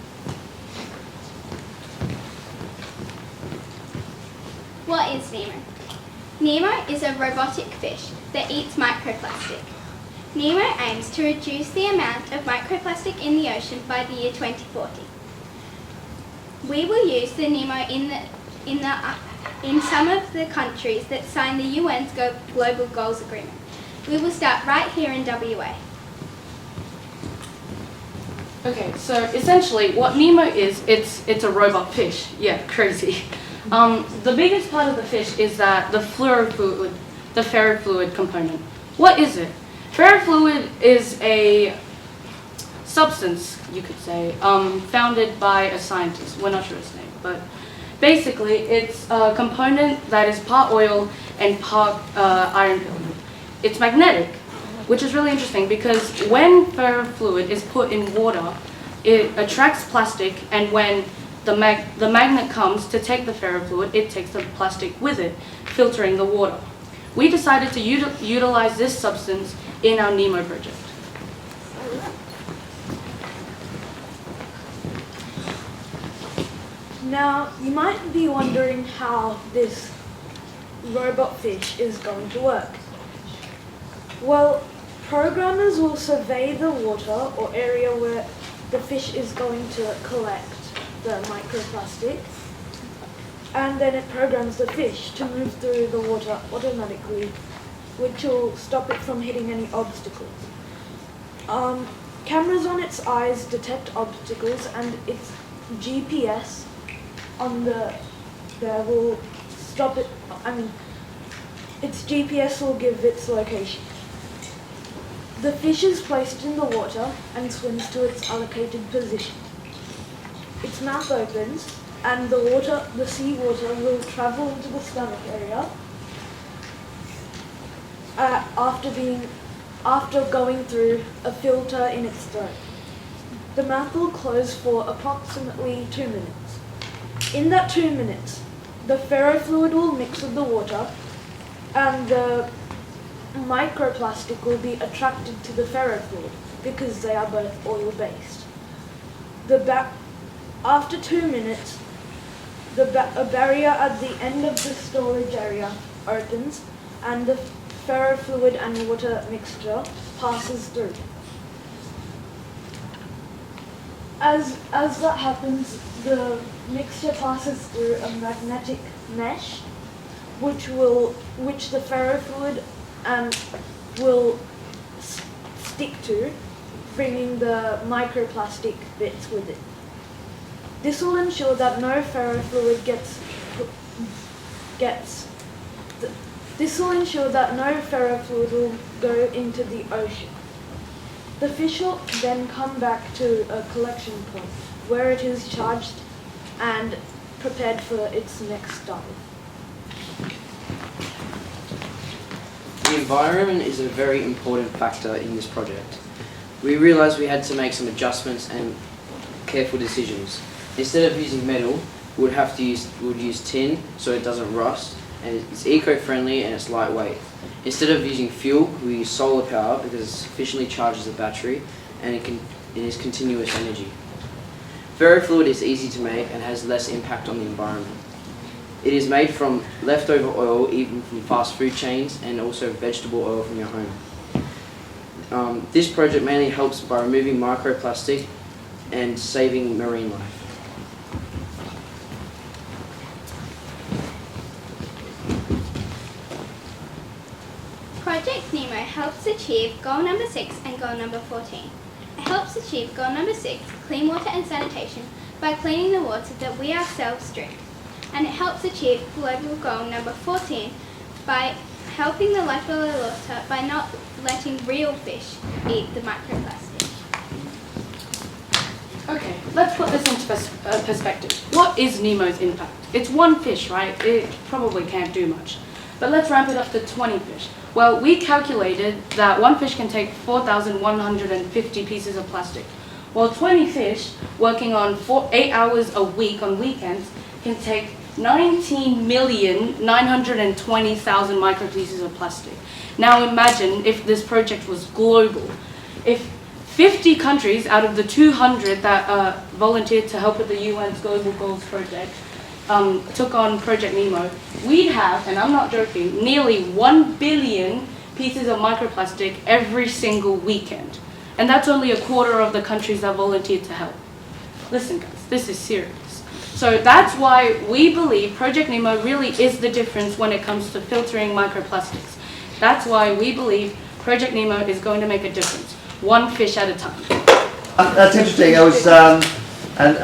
What is Nemo? Nemo is a robotic fish that eats microplastic. Nemo aims to reduce the amount of microplastic in the ocean by the year 2040. We will use the Nemo in some of the countries that signed the UN's Global Goals Agreement. We will start right here in WA. Okay, so essentially what Nemo is, it's a robot fish. Yeah, crazy. The biggest part of the fish is that the ferrofluid component. What is it? Ferrofluid is a substance, you could say, founded by a scientist. We're not sure his name, but basically it's a component that is part oil and part iron filament. It's magnetic, which is really interesting because when ferrofluid is put in water, it attracts plastic, and when the magnet comes to take the ferrofluid, it takes the plastic with it, filtering the water. We decided to utilize this substance in our Nemo project. Now, you might be wondering how this robot fish is going to work. Well, programmers will survey the water or area where the fish is going to collect the microplastic, and then it programs the fish to move through the water automatically, which will stop it from hitting any obstacles. Cameras on its eyes detect obstacles, and its GPS on the there will stop it. Its GPS will give its location. The fish is placed in the water and swims to its allocated position. Its mouth opens and the seawater will travel into the stomach area after going through a filter in its throat. The mouth will close for approximately 2 minutes. In that 2 minutes, the ferrofluid will mix with the water and the microplastic will be attracted to the ferrofluid because they are both oil-based. After 2 minutes, a barrier at the end of the storage area opens and the ferrofluid and water mixture passes through. As that happens, the mixture passes through a magnetic mesh, which the ferrofluid will stick to, bringing the microplastic bits with it. This will ensure that no ferrofluid will go into the ocean. The fish will then come back to a collection point where it is charged and prepared for its next dive. The environment is a very important factor in this project. We realised we had to make some adjustments and careful decisions. Instead of using metal, we would use tin so it doesn't rust, and it's eco-friendly and it's lightweight. Instead of using fuel, we use solar power because it sufficiently charges the battery and it is continuous energy. Ferrofluid is easy to make and has less impact on the environment. It is made from leftover oil, even from fast food chains, and also vegetable oil from your home. This project mainly helps by removing microplastic and saving marine life. Project NEMO helps achieve goal number 6 and goal number 14. It helps achieve goal number 6, clean water and sanitation, by cleaning the water that we ourselves drink. And it helps achieve global goal number 14 by helping the life below water by not letting real fish eat the microplastic. Okay, let's put this into perspective. What is NEMO's impact? It's one fish, right? It probably can't do much. But let's ramp it up to 20 fish. Well, we calculated that one fish can take 4,150 pieces of plastic, while 20 fish working on 8 hours a week on weekends can take 19,920,000 micropieces of plastic. Now imagine if this project was global. If 50 countries out of the 200 that volunteered to help with the UN's Global Goals project took on Project NEMO, we'd have, and I'm not joking, nearly 1 billion pieces of microplastic every single weekend. And that's only a quarter of the countries that volunteered to help. Listen guys, this is serious. So that's why we believe Project NEMO really is the difference when it comes to filtering microplastics. That's why we believe Project NEMO is going to make a difference, one fish at a time. That's interesting. It was a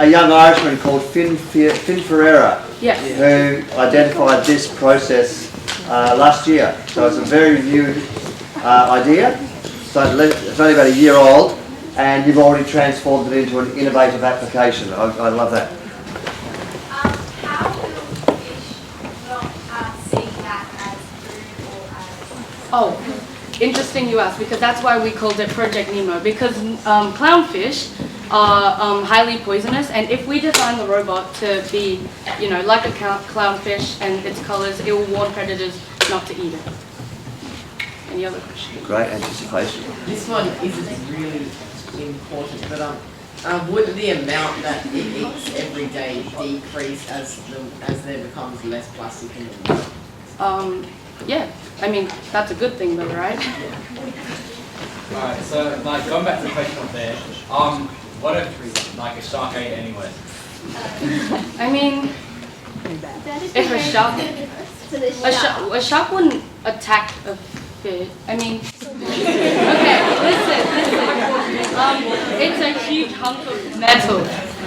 young Irishman called Finn Ferreira who identified this process last year. So it's a very new idea. So it's only about a year old, and you've already transformed it into an innovative application. I love that. How will fish not see that as food or as... Oh, interesting you ask, because that's why we called it Project NEMO, because clownfish are highly poisonous, and if we design the robot to be, like a clownfish and its colors, it will warn predators not to eat it. Any other questions? Great anticipation. This one isn't really important, but would the amount that it eats every day decrease as there becomes less plastic in the world? Yeah, I mean, that's a good thing though, right? Alright, so going back to the question up there, what if a shark ate it anyway? I mean, if a shark wouldn't attack a fish. I mean, okay, listen. It's a huge hunk of metal.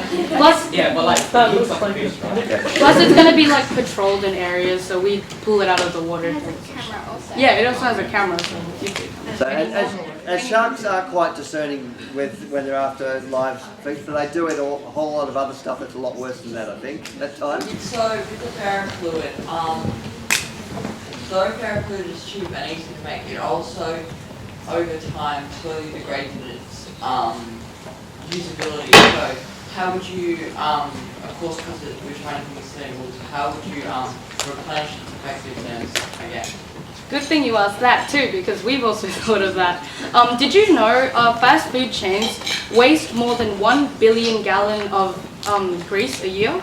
Plus, Yeah, but like, That it looks looks like a like fish, right? plus it's gonna be like patrolled in areas, so we pull it out of the water. Camera also. Yeah, it also has a camera, so you can. So as sharks are quite discerning with when they're after live fish, but they do it a whole lot of other stuff that's a lot worse than that, I think, at times. So with the ferrofluid, though ferrofluid is cheap and easy to make, it also over time slowly degrades in its usability. So how would you, of course because we're trying to be sustainable, how would you replenish its effectiveness again? Good thing you asked that too, because we've also thought of that. Did you know fast food chains waste more than 1 billion gallon of grease a year?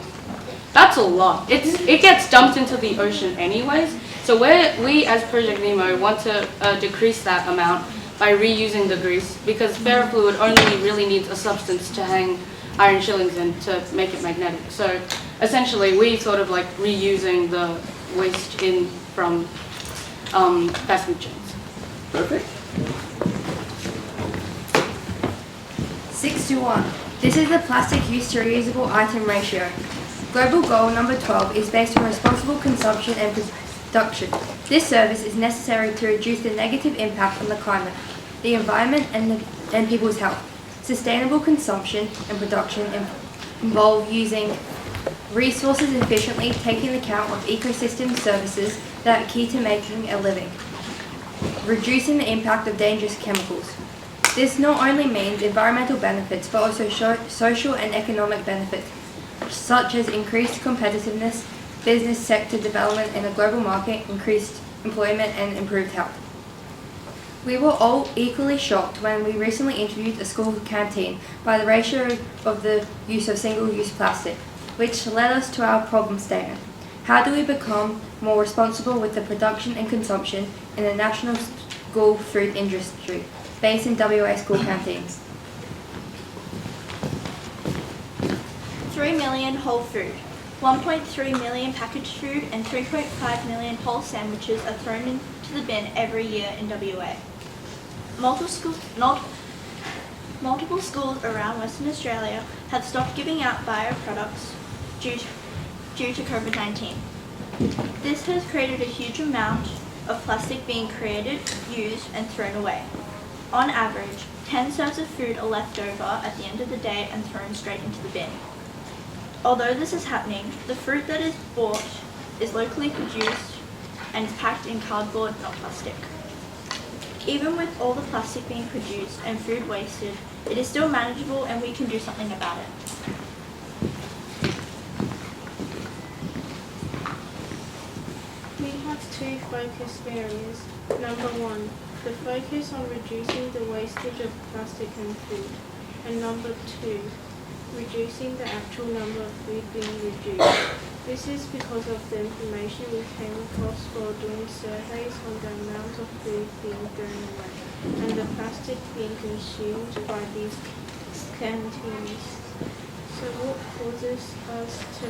That's a lot. It gets dumped into the ocean anyways. So we as Project Nemo want to decrease that amount by reusing the grease, because ferrofluid only really needs a substance to hang iron shillings in to make it magnetic. So essentially we sort of like reusing the waste in from fast food chains. Perfect. 6:1. This is the plastic use to reusable item ratio. Global goal number 12 is based on responsible consumption and production. This service is necessary to reduce the negative impact on the climate, the environment and people's health. Sustainable consumption and production involve using resources efficiently, taking account of ecosystem services that are key to making a living. Reducing the impact of dangerous chemicals. This not only means environmental benefits but also social and economic benefits, such as increased competitiveness, business sector development in a global market, increased employment and improved health. We were all equally shocked when we recently interviewed a school canteen by the ratio of the use of single-use plastic, which led us to our problem statement. How do we become more responsible with the production and consumption in the national school food industry based in WA school canteens? 3 million whole food, 1.3 million packaged food and 3.5 million whole sandwiches are thrown into the bin every year in WA. Multiple schools around Western Australia have stopped giving out bioproducts due to COVID-19. This has created a huge amount of plastic being created, used and thrown away. On average, 10 serves of food are left over at the end of the day and thrown straight into the bin. Although this is happening, the fruit that is bought is locally produced and is packed in cardboard, not plastic. Even with all the plastic being produced and food wasted, it is still manageable and we can do something about it. We have two focus areas. Number 1, the focus on reducing the wastage of plastic and food. And number 2, reducing the actual number of food being reduced. This is because of the information we came across while doing surveys on the amount of food being thrown away and the plastic being consumed by these canteens. So what causes us to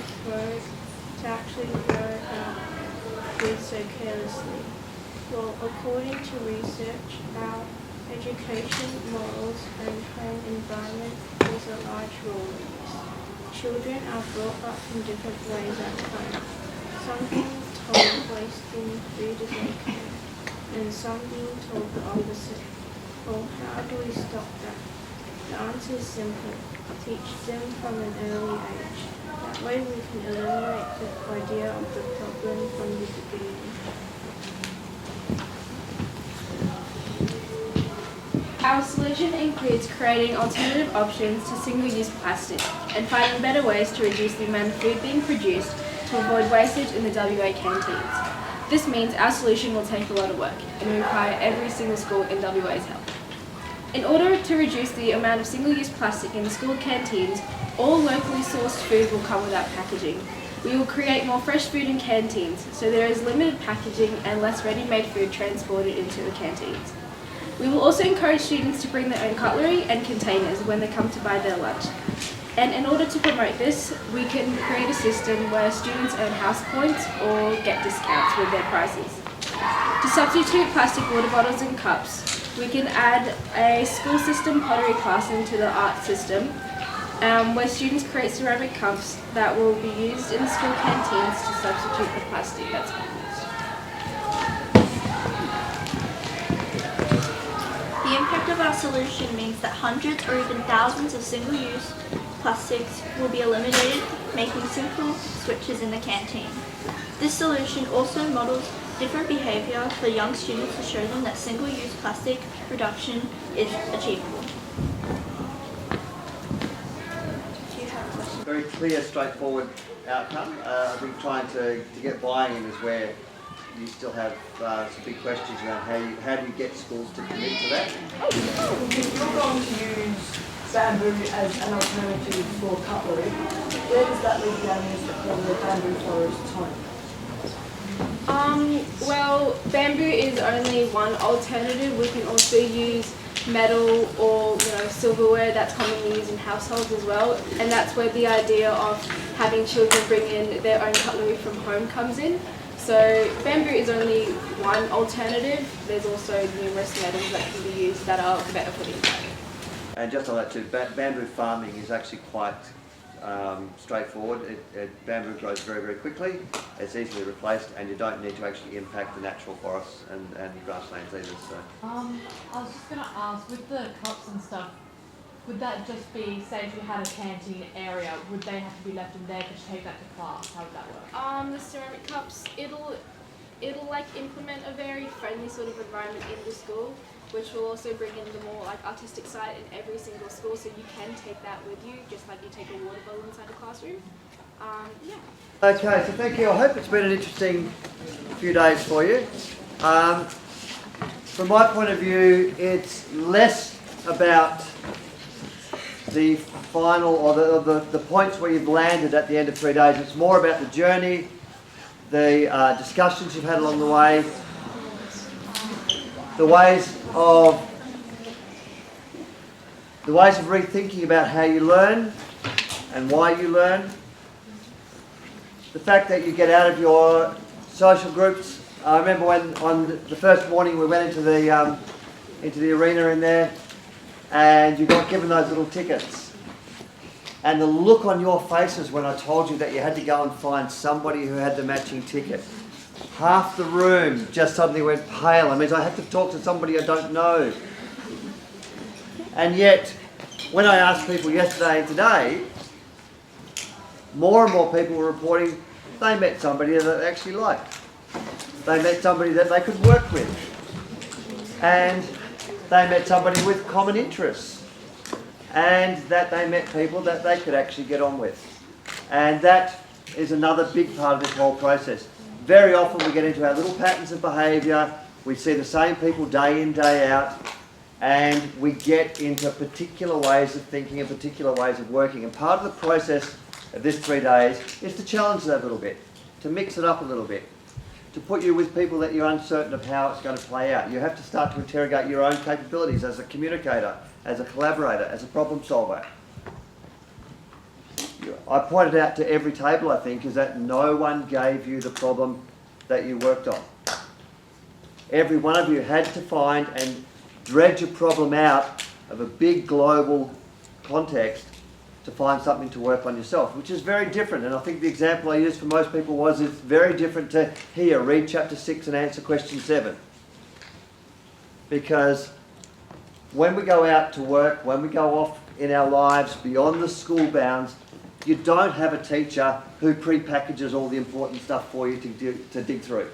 actually throw out food so carelessly? Well, according to research, our education, morals and home environment plays a large role in this. Children are brought up in different ways at home. Some being told wasting food is okay, and some being told the opposite. Well, how do we stop that? The answer is simple. Teach them from an early age. That way we can eliminate the idea of the problem from the beginning. Our solution includes creating alternative options to single-use plastic and finding better ways to reduce the amount of food being produced to avoid wastage in the WA canteens. This means our solution will take a lot of work and will require every single school in WA's help. In order to reduce the amount of single-use plastic in the school canteens, all locally sourced food will come without packaging. We will create more fresh food in canteens, so there is limited packaging and less ready-made food transported into the canteens. We will also encourage students to bring their own cutlery and containers when they come to buy their lunch. And in order to promote this, we can create a system where students earn house points or get discounts with their prices. To substitute plastic water bottles and cups, we can add a school system pottery class into the art system, where students create ceramic cups that will be used in school canteens to substitute the plastic that's been used. The impact of our solution means that hundreds or even thousands of single-use plastics will be eliminated, making simple switches in the canteen. This solution also models different behaviour for young students to show them that single-use plastic reduction is achievable. Very clear, straightforward outcome. I think trying to get buy-in is where you still have some big questions around how do you get schools to commit to that? If you're going to use bamboo as an alternative for cutlery, where does that leave the animals that call the bamboo forests home? Well, bamboo is only one alternative. We can also use metal or silverware that's commonly used in households as well, and that's where the idea of having children bring in their own cutlery from home comes in. So bamboo is only one alternative. There's also numerous metals that can be used that are better for the environment. And just on that too, bamboo farming is actually quite straightforward. Bamboo grows very, very quickly. It's easily replaced, and you don't need to actually impact the natural forests and grasslands either. So. I was just going to ask, with the cups and stuff, would that just be, say if you had a canteen area, would they have to be left in there to take that to class? How would that work? The ceramic cups, it'll like implement a very friendly sort of environment in the school, which will also bring in the more like artistic side in every single school, so you can take that with you, just like you take a water bottle inside a classroom. Yeah. Okay, so thank you. I hope it's been an interesting few days for you. From my point of view, it's less about the final or the points where you've landed at the end of 3 days. It's more about the journey, the discussions you've had along the way, the ways of rethinking about how you learn and why you learn, the fact that you get out of your social groups. I remember when on the first morning we went into the arena in there, and you got given those little tickets, and the look on your faces when I told you that you had to go and find somebody who had the matching ticket. Half the room just suddenly went pale. I mean, I had to talk to somebody I don't know. And yet, when I asked people yesterday and today, more and more people were reporting they met somebody that they actually liked. They met somebody that they could work with. And they met somebody with common interests. And that they met people that they could actually get on with. And that is another big part of this whole process. Very often we get into our little patterns of behaviour, we see the same people day in, day out, and we get into particular ways of thinking and particular ways of working. And part of the process of this 3 days is to challenge that a little bit, to mix it up a little bit, to put you with people that you're uncertain of how it's going to play out. You have to start to interrogate your own capabilities as a communicator, as a collaborator, as a problem solver. I pointed out to every table, I think, is that no one gave you the problem that you worked on. Every one of you had to find and dredge a problem out of a big global context to find something to work on yourself, which is very different. And I think the example I used for most people was it's very different to here, read chapter 6 and answer question 7. Because when we go out to work, when we go off in our lives beyond the school bounds, you don't have a teacher who pre-packages all the important stuff for you to dig through.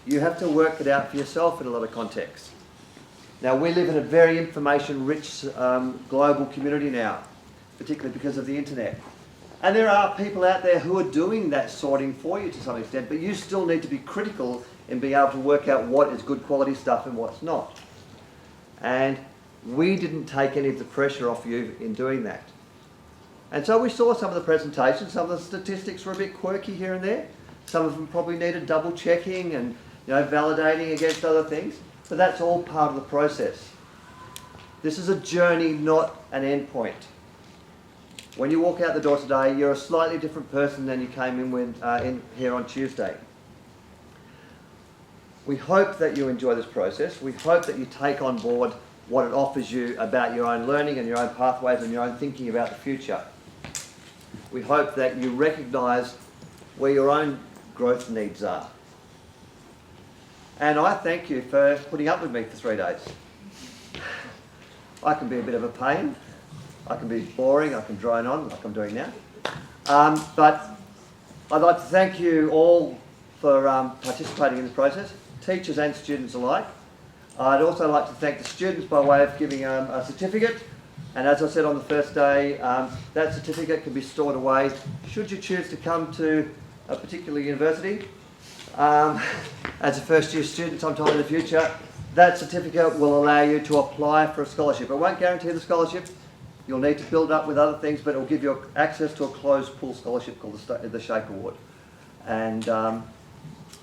You have to work it out for yourself in a lot of contexts. Now, we live in a very information-rich global community now, particularly because of the internet. And there are people out there who are doing that sorting for you to some extent, but you still need to be critical in being able to work out what is good quality stuff and what's not. And we didn't take any of the pressure off you in doing that. And so we saw some of the presentations, some of the statistics were a bit quirky here and there. Some of them probably needed double checking and validating against other things, but that's all part of the process. This is a journey, not an end point. When you walk out the door today, you're a slightly different person than you came in here on Tuesday. We hope that you enjoy this process. We hope that you take on board what it offers you about your own learning and your own pathways and your own thinking about the future. we hope that you recognise where your own growth needs are. And I thank you for putting up with me for 3 days. I can be a bit of a pain, I can be boring, I can drone on like I'm doing now. But I'd like to thank you all for participating in the process, teachers and students alike. I'd also like to thank the students by way of giving a certificate. And as I said on the first day, that certificate can be stored away should you choose to come to a particular university. As a first year student sometime in the future, that certificate will allow you to apply for a scholarship. It won't guarantee the scholarship. You'll need to build up with other things, but it will give you access to a closed pool scholarship called the SHAPE Award. And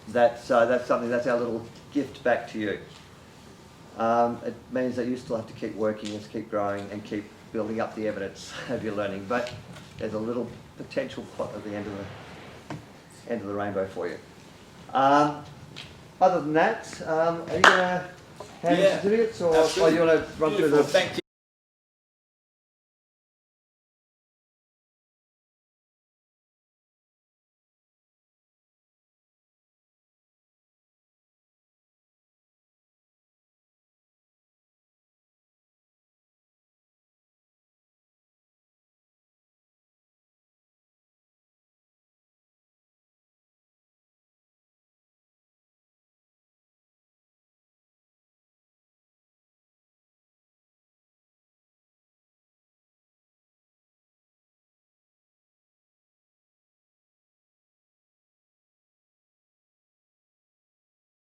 that's something, that's our little gift back to you. It means that you still have to keep working and keep growing and keep building up the evidence of your learning, but there's a little potential pot at the end of the rainbow for you. Other than that, are you going to hand the certificates, or do you want to run through the... Thank